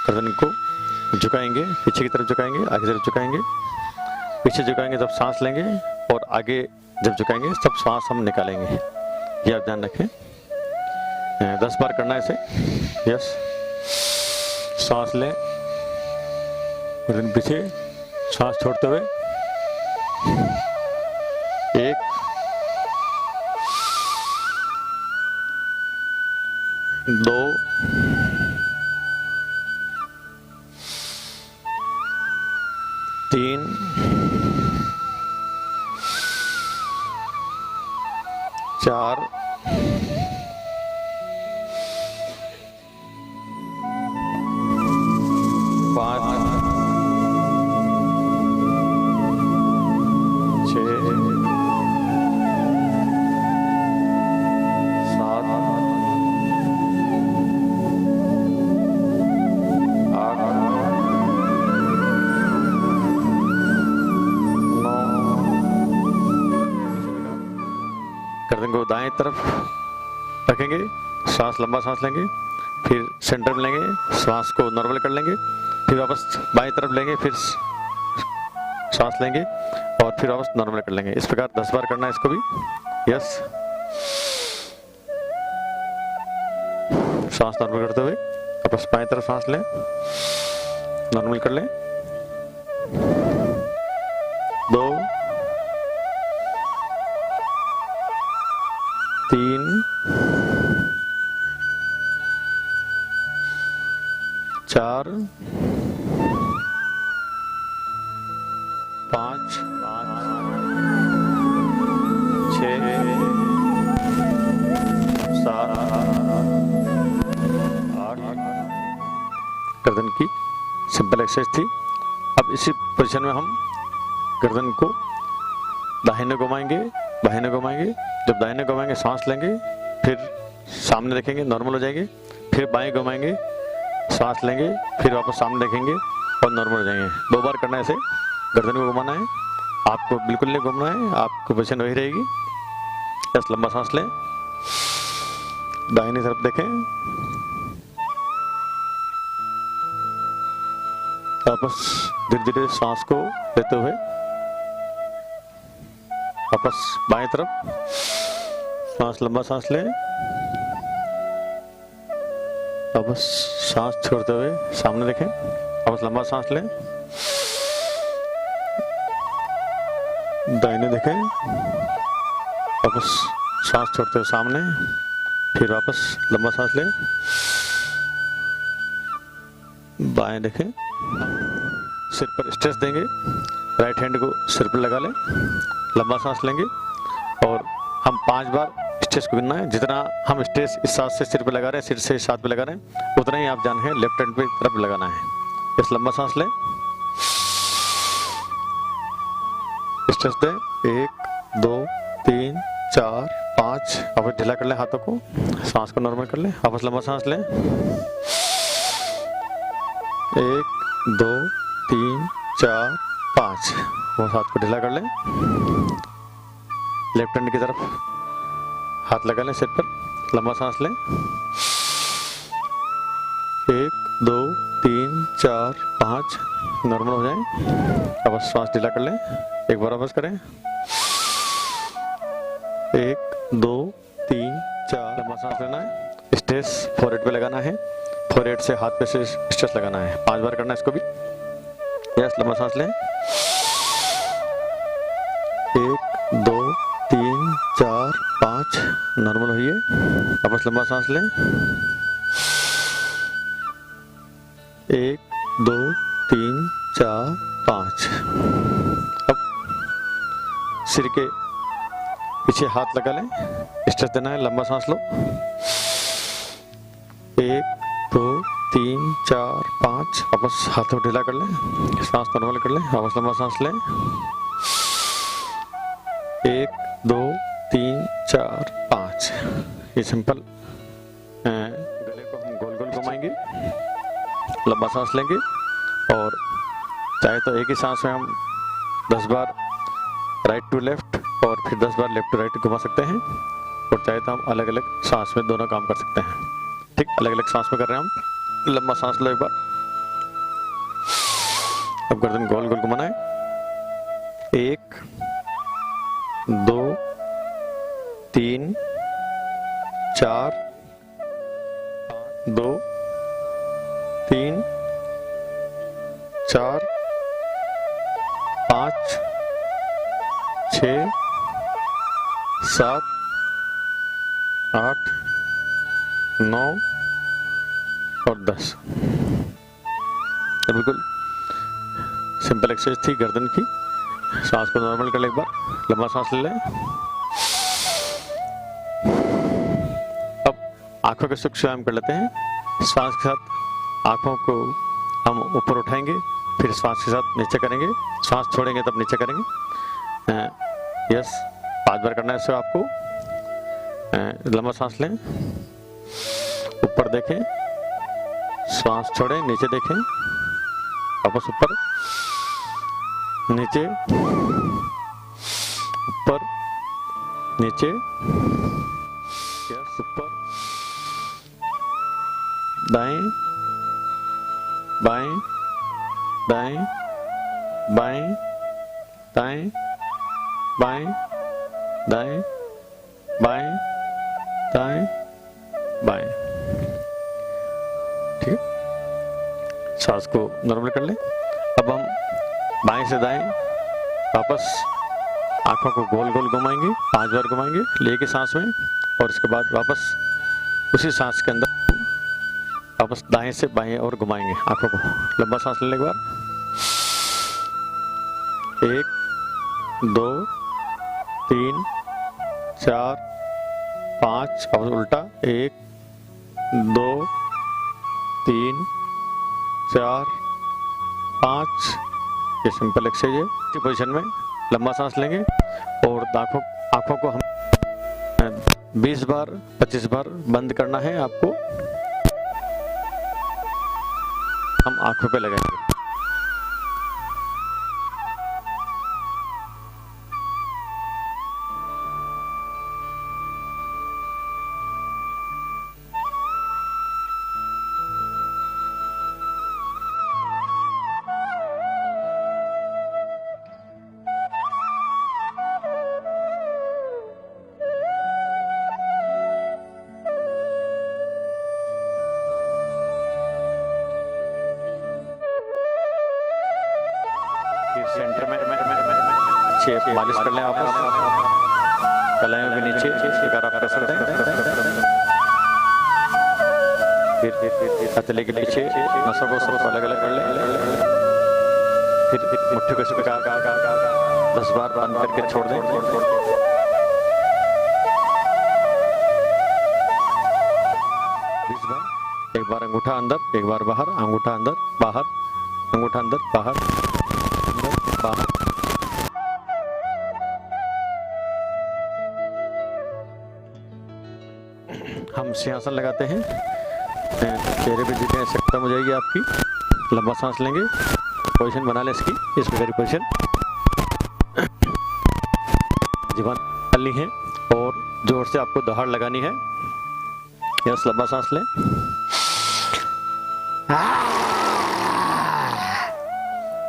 गर्दन को झुकाएंगे, पीछे की तरफ झुकाएंगे, आगे की तरफ झुकाएंगे। पीछे झुकाएंगे जब सांस लेंगे और आगे जब झुकाएंगे तब सांस हम निकालेंगे। ये आप ध्यान रखें। 10 बार करना है इसे। यस, सांस लें, गर्दन पीछे, सांस छोड़ते हुए 1 2 3 4 5 6 7 8 9। गर्दन को दाएं तरफ रखेंगे, सांस लंबा सांस लेंगे, फिर सेंटर में लेंगे, सांस को नॉर्मल कर लेंगे, फिर वापस बाएं तरफ लेंगे, फिर सांस लेंगे और फिर वापस नॉर्मल कर लेंगे। इस प्रकार 10 बार करना है इसको भी। यस, सांस नॉर्मल करते हुए वापस बाएं तरफ सांस लें, नॉर्मल कर लें। 2 4 5 6 7 8। गर्दन की सिंपल एक्सरसाइज थी। अब इसी पोजीशन में हम गर्दन को दाहिने घुमाएंगे, बाहिने घुमाएंगे। जब दाहिने घुमाएंगे सांस लेंगे, फिर सामने देखेंगे, नॉर्मल हो जाएंगे। फिर बाएं घुमाएंगे, सांस लेंगे, फिर वापस सामने देखेंगे और नॉर्मल हो जाएंगे। 2 बार करना है ऐसे। गर्दन को घुमाना है, आपको बिल्कुल नहीं घूमना है, आपकी पोजीशन वही रहेगी। बस लंबा सांस लें, दाहिनी तरफ देखें, वापस धीरे धीरे सांस को लेते हुए वापस बाएं तरफ सांस, लंबा सांस लें, वापस सांस छोड़ते हुए सामने देखें, वापस लंबा सांस लें, दाहिने देखें, वापस सांस छोड़ते हुए सामने, फिर वापस लंबा सांस लें, बाएं देखें। सिर पर स्ट्रेस देंगे, राइट हैंड को सिर पर लगा लें, लंबा सांस लेंगे और हम 5 बार स्ट्रेस को गिनना है। जितना हम स्ट्रेस इस सांस से सिर पे लगा रहे हैं, सिर से इस हाथ पे लगा रहे हैं, उतना ही आप जान है लेफ्ट हैंड पे तरफ लगाना है। इस लंबा सांस लें, स्ट्रेस दें, 1 2 3 4 5। अब ढीला कर लें हाथों को, सांस को नॉर्मल कर लें, वापस लंबा सांस लें, 1 2 3 4 5। वो हाथ को ढीला कर लें, लेफ्ट हैंड की तरफ हाथ लगा लें सिर पर, लंबा सांस लें, 1 2 3 4 5। नॉर्मल हो जाए, अब सांस ढीला कर लें, एक बार वापस करें, 1 2 3 4। लंबा सांस लेना है, स्ट्रेस फोरहेड पे लगाना है, फोरहेड से हाथ पे से स्ट्रेस लगाना है। 5 बार करना है इसको भी। यस, लंबा सांस लें, 1 2 3 4 5। नॉर्मल होइए, वापस लंबा सांस लें, 1 2 3 4 5। अब सिर के पीछे हाथ लगा लें, स्ट्रेच देना है, लंबा सांस लो, 1 2 3 4 5। वापस हाथों को ढीला कर लें, सांस नॉर्मल कर लें, वापस लंबा सांस लें, 1 2 3 4 5। ये सिंपल। गले को हम गोल गोल घुमाएंगे, लंबा सांस लेंगे और चाहे तो एक ही सांस में हम 10 बार राइट टू लेफ्ट और फिर 10 बार लेफ्ट टू राइट घुमा सकते हैं, और चाहे तो हम अलग अलग सांस में दोनों काम कर सकते हैं। ठीक, अलग अलग सांस में कर रहे हैं हम। लंबा सांस लो एक बार, अब गर्दन गोल गोल घुमाना है, 1 2 3 4 2 3 4 5 6 7 8 9 और 10। बिल्कुल सिंपल एक्सरसाइज थी गर्दन की। सांस को नॉर्मल कर ले, एक बार लंबा सांस ले लें। अब आंखों के सूक्ष्म व्यायाम कर लेते हैं। सांस के साथ आंखों को हम ऊपर उठाएंगे, फिर सांस के साथ नीचे करेंगे, सांस छोड़ेंगे तब नीचे करेंगे। यस, 5 बार करना है इससे आपको। लंबा सांस लें, ऊपर देखें, सांस छोड़ें, नीचे देखें, वापस ऊपर, नीचे, ऊपर, नीचे, यस, ऊपर, दाएं, बाएं, दाएं, बाएं, दाएं, बाएं, दाएं, बाएं, दाएं, बाएं। ठीक है, सांस को नॉर्मल कर लें। अब हम बाएं से दाएं वापस आंखों को गोल गोल घुमाएंगे, 5 बार घुमाएंगे ले के सांस में, और इसके बाद वापस उसी सांस के अंदर अब वापस दाएं से बाएं और घुमाएंगे आंखों को। लंबा सांस लेने के बाद 1 2 3 4 5, वापस उल्टा 1 2 3 4 5। ये सिंपल एक्सरसाइज है। इसी पोजीशन में लंबा सांस लेंगे और आंखों को हम 20 बार 25 बार बंद करना है आपको। हम आंखों पे लगाएंगे। सेंटर में अच्छे मालिश कर लें वापस। कलाई में भी नीचे शिकार आप प्रेशर दें। फिर हथेली के पीछे नसों को सबको अलग अलग कर लें। फिर मुट्ठी को शिकार 10 बार बंद करके छोड़ दें। 20 बार। एक बार अंगूठा अंदर, एक बार बाहर, अंगूठा अंदर बाहर, अंगूठा अंदर बाहर, बाहर। हम सिंहासन लगाते हैं। चेहरे पे जगह ऐसे खत्म हो जाएगी आपकी। लंबा सांस लेंगे। पोजीशन बना लें इसकी, इस प्रकार की पोजीशन। जीवन डालनी है और जोर से आपको दहाड़ लगानी है। यस, लंबा सांस लें।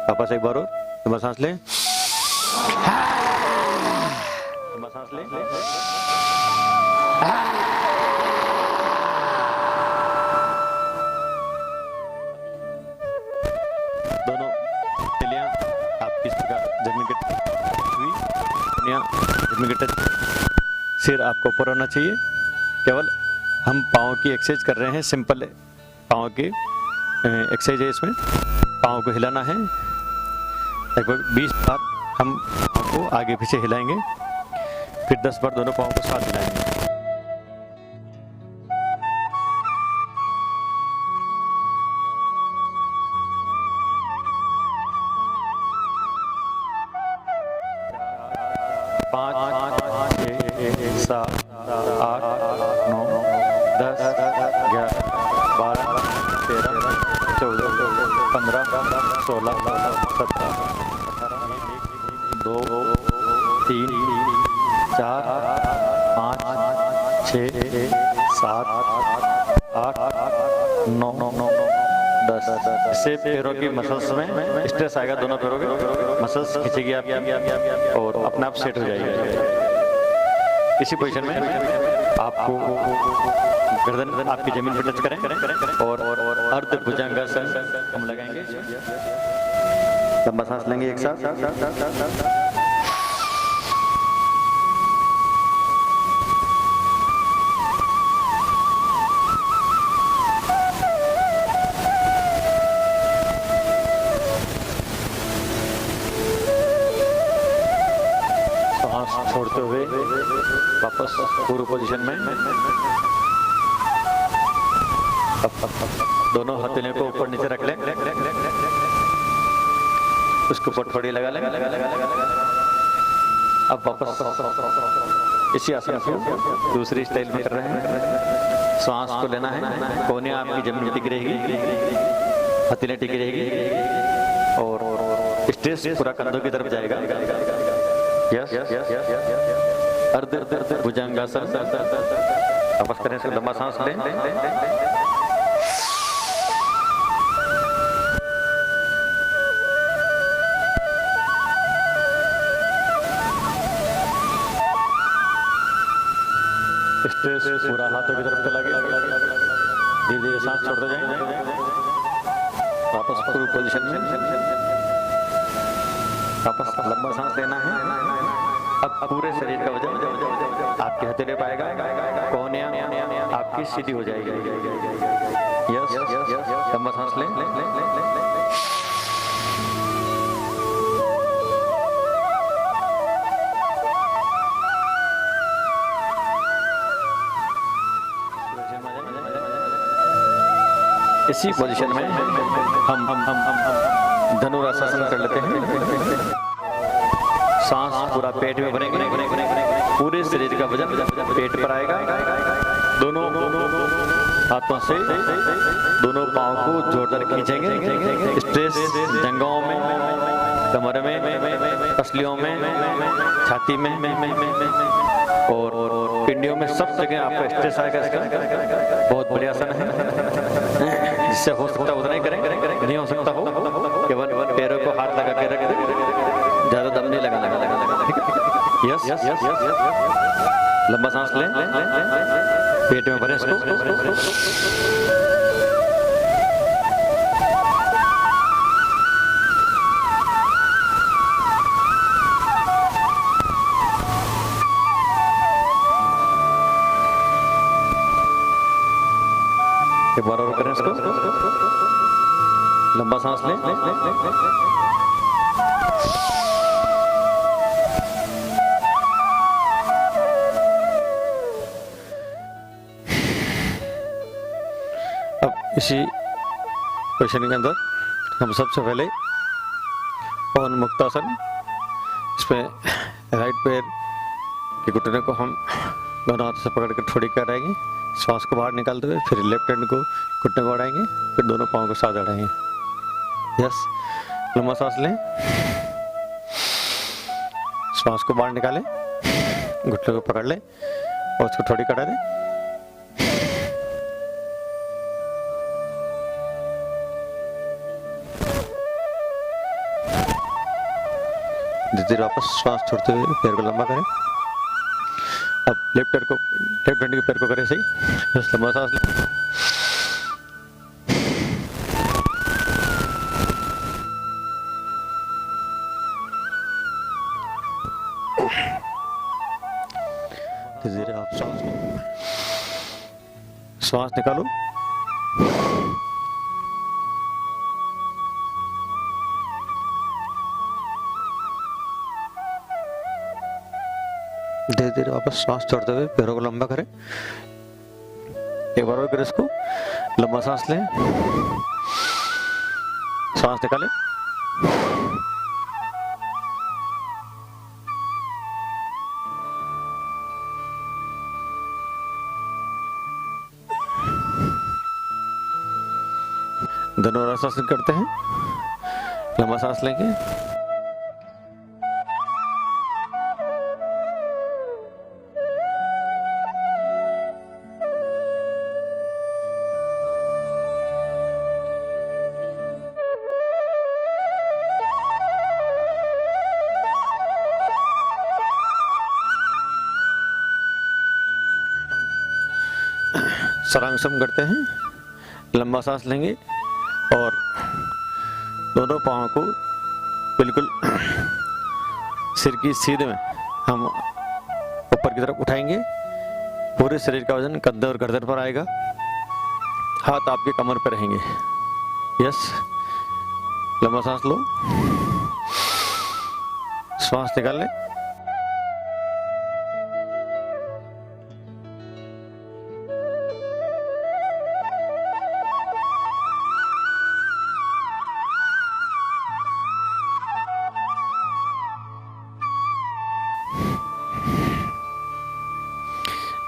वापस एक बार और लंबा सांस लें। लंबा सांस लें। दोनों हथेलियां आपकी इस प्रकार जमीन के हुई, जमीन के टच। सिर आपको ऊपर होना चाहिए। केवल हम पाँव की एक्सरसाइज कर रहे हैं। सिंपल पाँव की एक्सरसाइज है। इसमें पाँव को हिलाना है। लगभग 20 बार हम पाँव को आगे पीछे हिलाएंगे। फिर 10 बार दोनों पाँव को साथ हिलाएंगे। पाँच 7 8 9 10 11 12 13 14 15 16 17 2 3 4 5 6 7 8 9 10। इससे पैरों की मसल्स में स्ट्रेस आएगा। दोनों पैरों के मसल्स खींचेगी आपकी और अपने आप सेट हो जाएगी। इसी पोजीशन में आपको गर्दन आपकी जमीन पर टच करें और अर्ध भुजंगासन हम लगाएंगे। लंबा सांस लेंगे एक साथ। छोड़ते हुए वापस पूर्व पोजीशन में। दोनों हथेलियों को ऊपर नीचे रख लें। उसके ऊपर थोड़ी लगा लें। अब वापस इसी आसन को दूसरी स्टाइल में कर रहे हैं। सांस को लेना है। कोहनी आपकी जमीन टिकी रहेगी, हथेलियां टिकी रहेगी और स्ट्रेस पूरा कंधों की तरफ जाएगा। यस, अर्ध भुजंगासन। वापस करें। लंबा सांस लें। स्ट्रेस पूरा हाथों की तरफ चला गया। धीरे धीरे सांस छोड़ते जाएं। वापस पूरी पोजीशन में। वापस लंबा सांस लेना है। अब पूरे शरीर का वजन आपके हथेली पाएगा, कोहनियां आपकी सीधी हो जाएगी। यस, लंबा सांस लें। इसी पोजीशन में हम धनुरासन कर लेते हैं। सांस पूरा पेट में भरेंगे, पूरे शरीर का वजन पेट पर आएगा। दोनों हाथों से दोनों पांव को जोरदार खींचेंगे। स्ट्रेस जंघों में, कमर में, पसलियों में, छाती में और पिंडियों में, सब जगह आपका स्ट्रेस आएगा। इसका बहुत बढ़िया आसन है, जिससे हो सकता उतना ही करें, नहीं हो सकता हो केवल पैरों को हाथ लगा के रख दें, ज्यादा दम नहीं लगाना। यस, लंबा सांस लें, पेट में भरें इसको। एक बार और करें इसको, लंबा सांस लें। अब इसी पोजीशन के अंदर हम सबसे पहले पवन मुक्तासन, इसमें राइट पैर के घुटने को हम दोनों हाथों से पकड़ कर थोड़ी कराएंगे, श्वास को बाहर निकालते हुए, फिर लेफ्ट हैंड को घुटने को अड़ाएंगे, फिर दोनों पाँव को साथ अड़ाएंगे। यस, लंबा सांस लें, श्वास को बाहर निकालें, घुटने को पकड़ लें और उसको थोड़ी कटा दें। धीरे धीरे वापस श्वास छोड़ते हुए पैर को लंबा करें। अब लेफ्ट हैंड के पैर को करें सही। बस लंबा सांस लें। धीरे धीरे आप श्वास निकालो। धीरे धीरे वापस सांस छोड़ते हुए पैरों को लंबा करें। एक बार और करें इसको, लंबा सांस लें, सांस निकालें, धनुरासन करते हैं। लंबा सांस लेंगे, सरांगसम करते हैं। लंबा सांस लेंगे और दोनों पाँव को बिल्कुल सिर की सीध में हम ऊपर की तरफ उठाएंगे। पूरे शरीर का वजन कंधे और गर्दन पर आएगा। हाथ आपके कमर पर रहेंगे। यस, लंबा सांस लो, श्वास निकाल लें।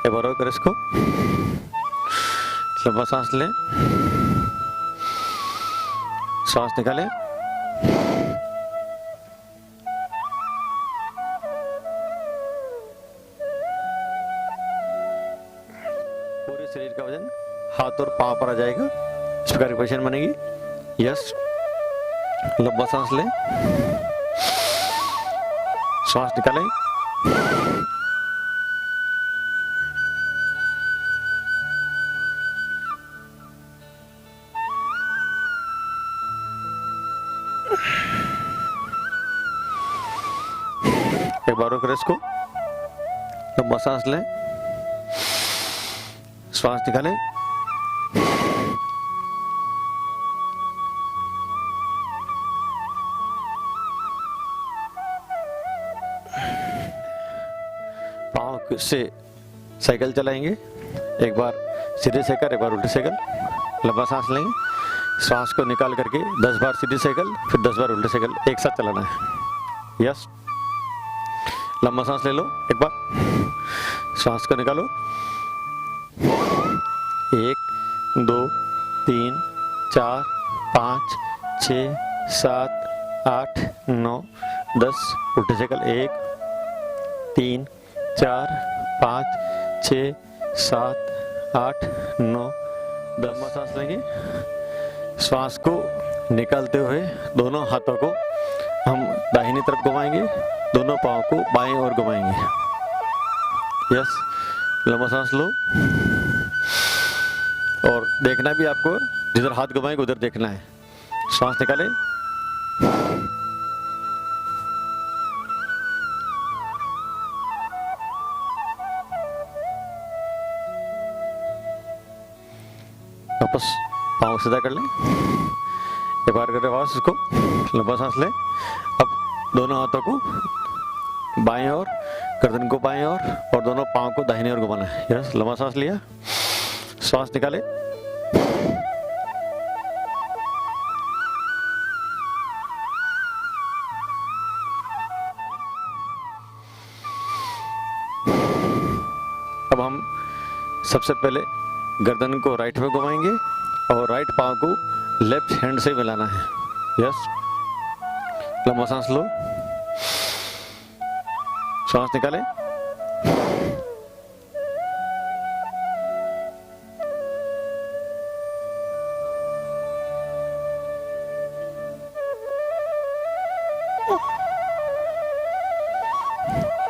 एक बार और करें इसको, लंबा सांस लें, सांस निकालें, पूरे शरीर का वजन हाथ और पांव पर आ जाएगा। इस प्रकार की पोजीशन बनेगी। यस, लंबा सांस लें, सांस निकालें, एक बार और करें इसको। लंबा सांस लें, श्वास निकालें, पाँव से साइकिल चलाएंगे, एक बार सीधे साइकिल, एक बार उल्टी साइकिल। लंबा सांस लेंगे, श्वास को निकाल करके 10 बार सीधी साइकिल, फिर 10 बार उल्टी साइकिल एक साथ चलाना है। यस, लंबा सांस ले लो, एक बार श्वास को निकालो, 1 2 3 4 5 6 7 8 9 10 उल्टी साइकिल 1 3 4 5 6 7 8 9 10। लंबा सांस लेंगे, श्वास को निकालते हुए दोनों हाथों को हम दाहिनी तरफ घुमाएंगे, दोनों पाँव को बाएं ओर घुमाएंगे। यस, लंबा सांस लो और देखना भी आपको जिधर हाथ घुमाएंगे उधर देखना है। श्वास निकालें, वापस पाँव सीधा कर लें, एक बार करें वापस इसको। लंबा सांस लें, अब दोनों हाथों को बाएं ओर, गर्दन को बाएं ओर और दोनों पाँव को दाहिने ओर घुमाना है। यस, लंबा सांस लिया, श्वास निकाले, अब हम सबसे पहले गर्दन को राइट में घुमाएंगे और राइट पाँव को लेफ्ट हैंड से मिलाना है। यस, लंबा सांस लो, श्वास निकालें,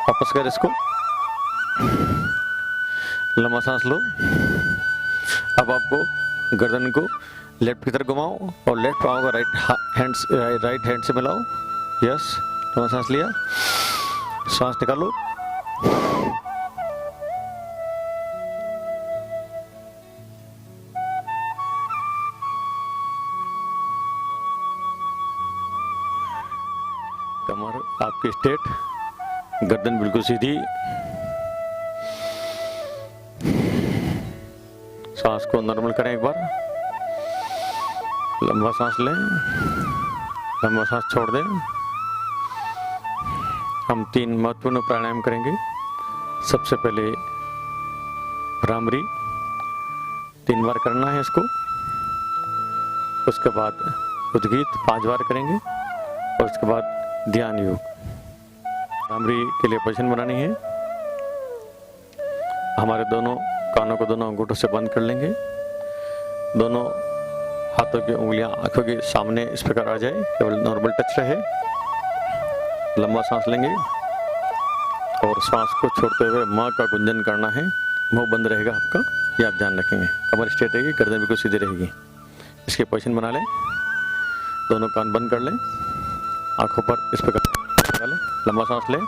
वापस कर इसको, लंबा सांस लो। अब आपको गर्दन को लेफ्ट की तरफ घुमाओ और लेफ्ट पाँव को राइट हैंड से मिलाओ। यस, लंबा सांस लिया, श्वास निकालो, कमर आपकी स्ट्रेट, गर्दन बिल्कुल सीधी। सांस को नॉर्मल करें, एक बार लंबा सांस लें, लंबा सांस छोड़ दें। हम 3 महत्वपूर्ण प्राणायाम करेंगे। सबसे पहले भ्रामरी 3 बार करना है इसको, उसके बाद उद्गीत 5 बार करेंगे और उसके बाद ध्यान योग। भ्रामरी के लिए पोजीशन बनानी है, हमारे दोनों कानों को दोनों अंगूठों से बंद कर लेंगे, दोनों हाथों की उंगलियां आंखों के सामने इस प्रकार आ जाए, केवल नॉर्मल टच रहे। लंबा सांस लेंगे और श्वास को छोड़ते हुए माँ का गुंजन करना है, मुंह बंद रहेगा आपका, ये आप ध्यान रखेंगे। कमर स्ट्रेट रहेगी, गर्दन बिल्कुल सीधी रहेगी। इसकी पोजीशन बना लें, दोनों कान बंद कर लें, आंखों पर इस प्रकार निकालें, लंबा सांस लें,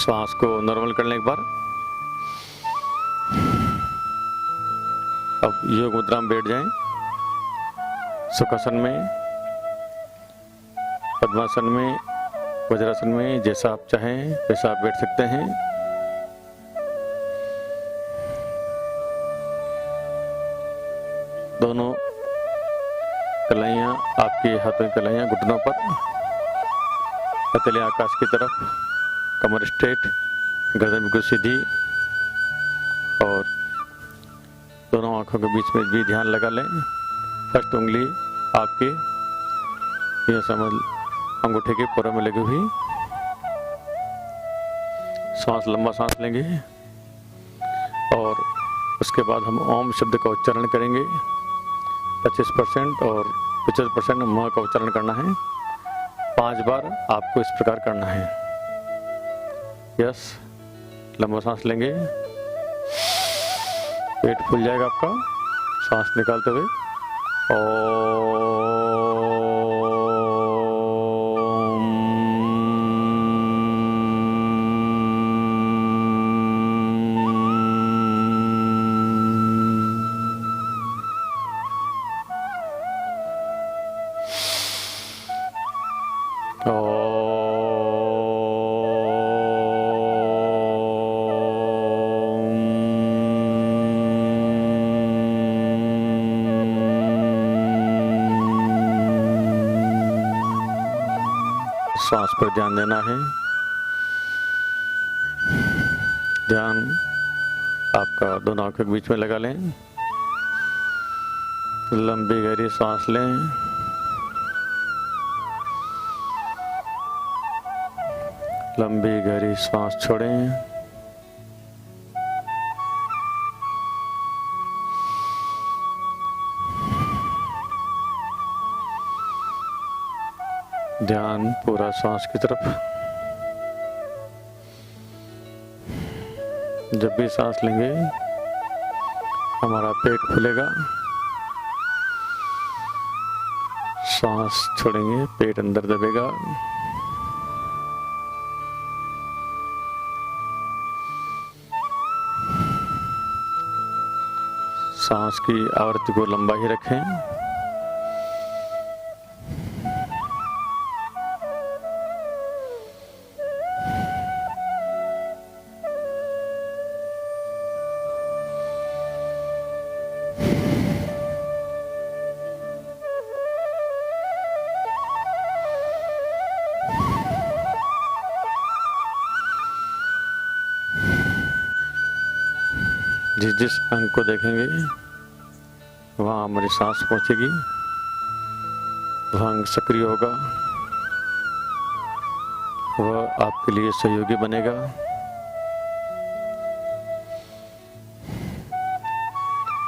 श्वास को नॉर्मल कर लें एक बार। अब योग मुद्रा में बैठ जाएं, सुखासन में, पद्मासन में, वज्रासन में, जैसा आप चाहें वैसा आप बैठ सकते हैं। दोनों कलाइयां, आपके हाथों की कलाइयां घुटनों पर, पतले आकाश की तरफ, कमर स्ट्रेट, गर्दन बिल्कुल सीधी और दोनों आंखों के बीच में भी ध्यान लगा लें। फर्स्ट उंगली आपके ये समझ अंगूठे के पोरों में लगी हुई सांस, लंबा सांस लेंगे और उसके बाद हम ओम शब्द का उच्चारण करेंगे। 25% और 75% मुँह का उच्चारण करना है। 5 बार आपको इस प्रकार करना है। यस, लंबा सांस लेंगे, पेट फूल जाएगा आपका सांस निकालते हुए। सांस पर ध्यान देना है। ध्यान आपका दोनों आंखों के बीच में लगा लें। लंबी गहरी सांस लें। लंबी गहरी सांस छोड़ें। ध्यान पूरा सांस की तरफ। जब भी सांस लेंगे हमारा पेट फूलेगा, सांस छोड़ेंगे पेट अंदर दबेगा। सांस की आवृत्ति को लंबा ही रखें। जिस जिस अंग को देखेंगे वहाँ हमारी सांस पहुँचेगी, वह अंग सक्रिय होगा, वह आपके लिए सहयोगी बनेगा।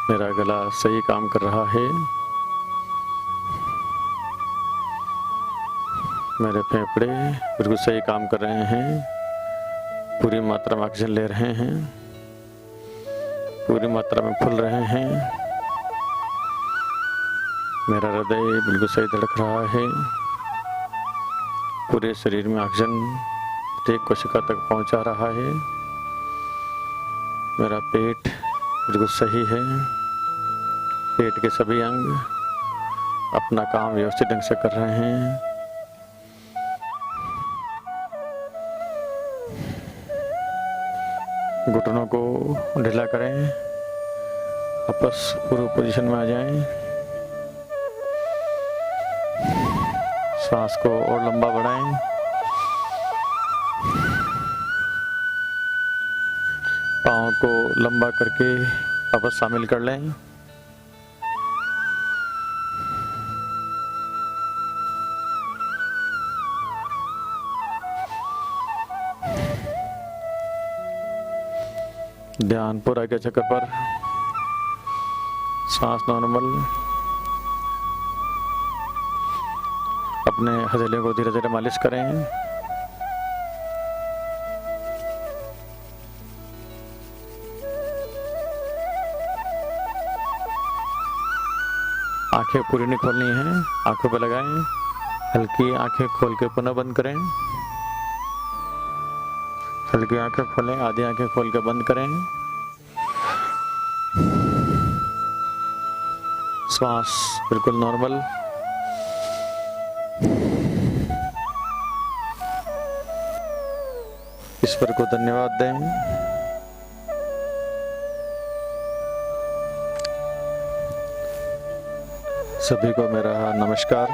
मेरा गला सही काम कर रहा है, मेरे फेफड़े बिल्कुल सही काम कर रहे हैं, पूरी मात्रा में ऑक्सीजन ले रहे हैं, पूरी मात्रा में फूल रहे हैं। मेरा हृदय बिल्कुल सही धड़क रहा है, पूरे शरीर में ऑक्सीजन प्रत्येक कोशिका तक पहुंचा रहा है। मेरा पेट बिल्कुल सही है, पेट के सभी अंग अपना काम व्यवस्थित ढंग से कर रहे हैं। घुटनों को ढीला करें, वापस पूर्व पोजीशन में आ जाएं। सांस को और लंबा बढ़ाएं। पाँव को लंबा करके वापस शामिल कर लें। ध्यान पूरा के चक्कर पर, सांस नॉर्मल। अपने हथेलियों को धीरे धीरे मालिश करें। आंखें पूरी नहीं खोलनी है, आंखों पे लगाएं। हल्की आंखें खोल के पुनः बंद करें। हल्की आंखें खोलें, आधी आंखें खोल के बंद करें। श्वास बिल्कुल नॉर्मल। ईश्वर को धन्यवाद दें। सभी को मेरा नमस्कार।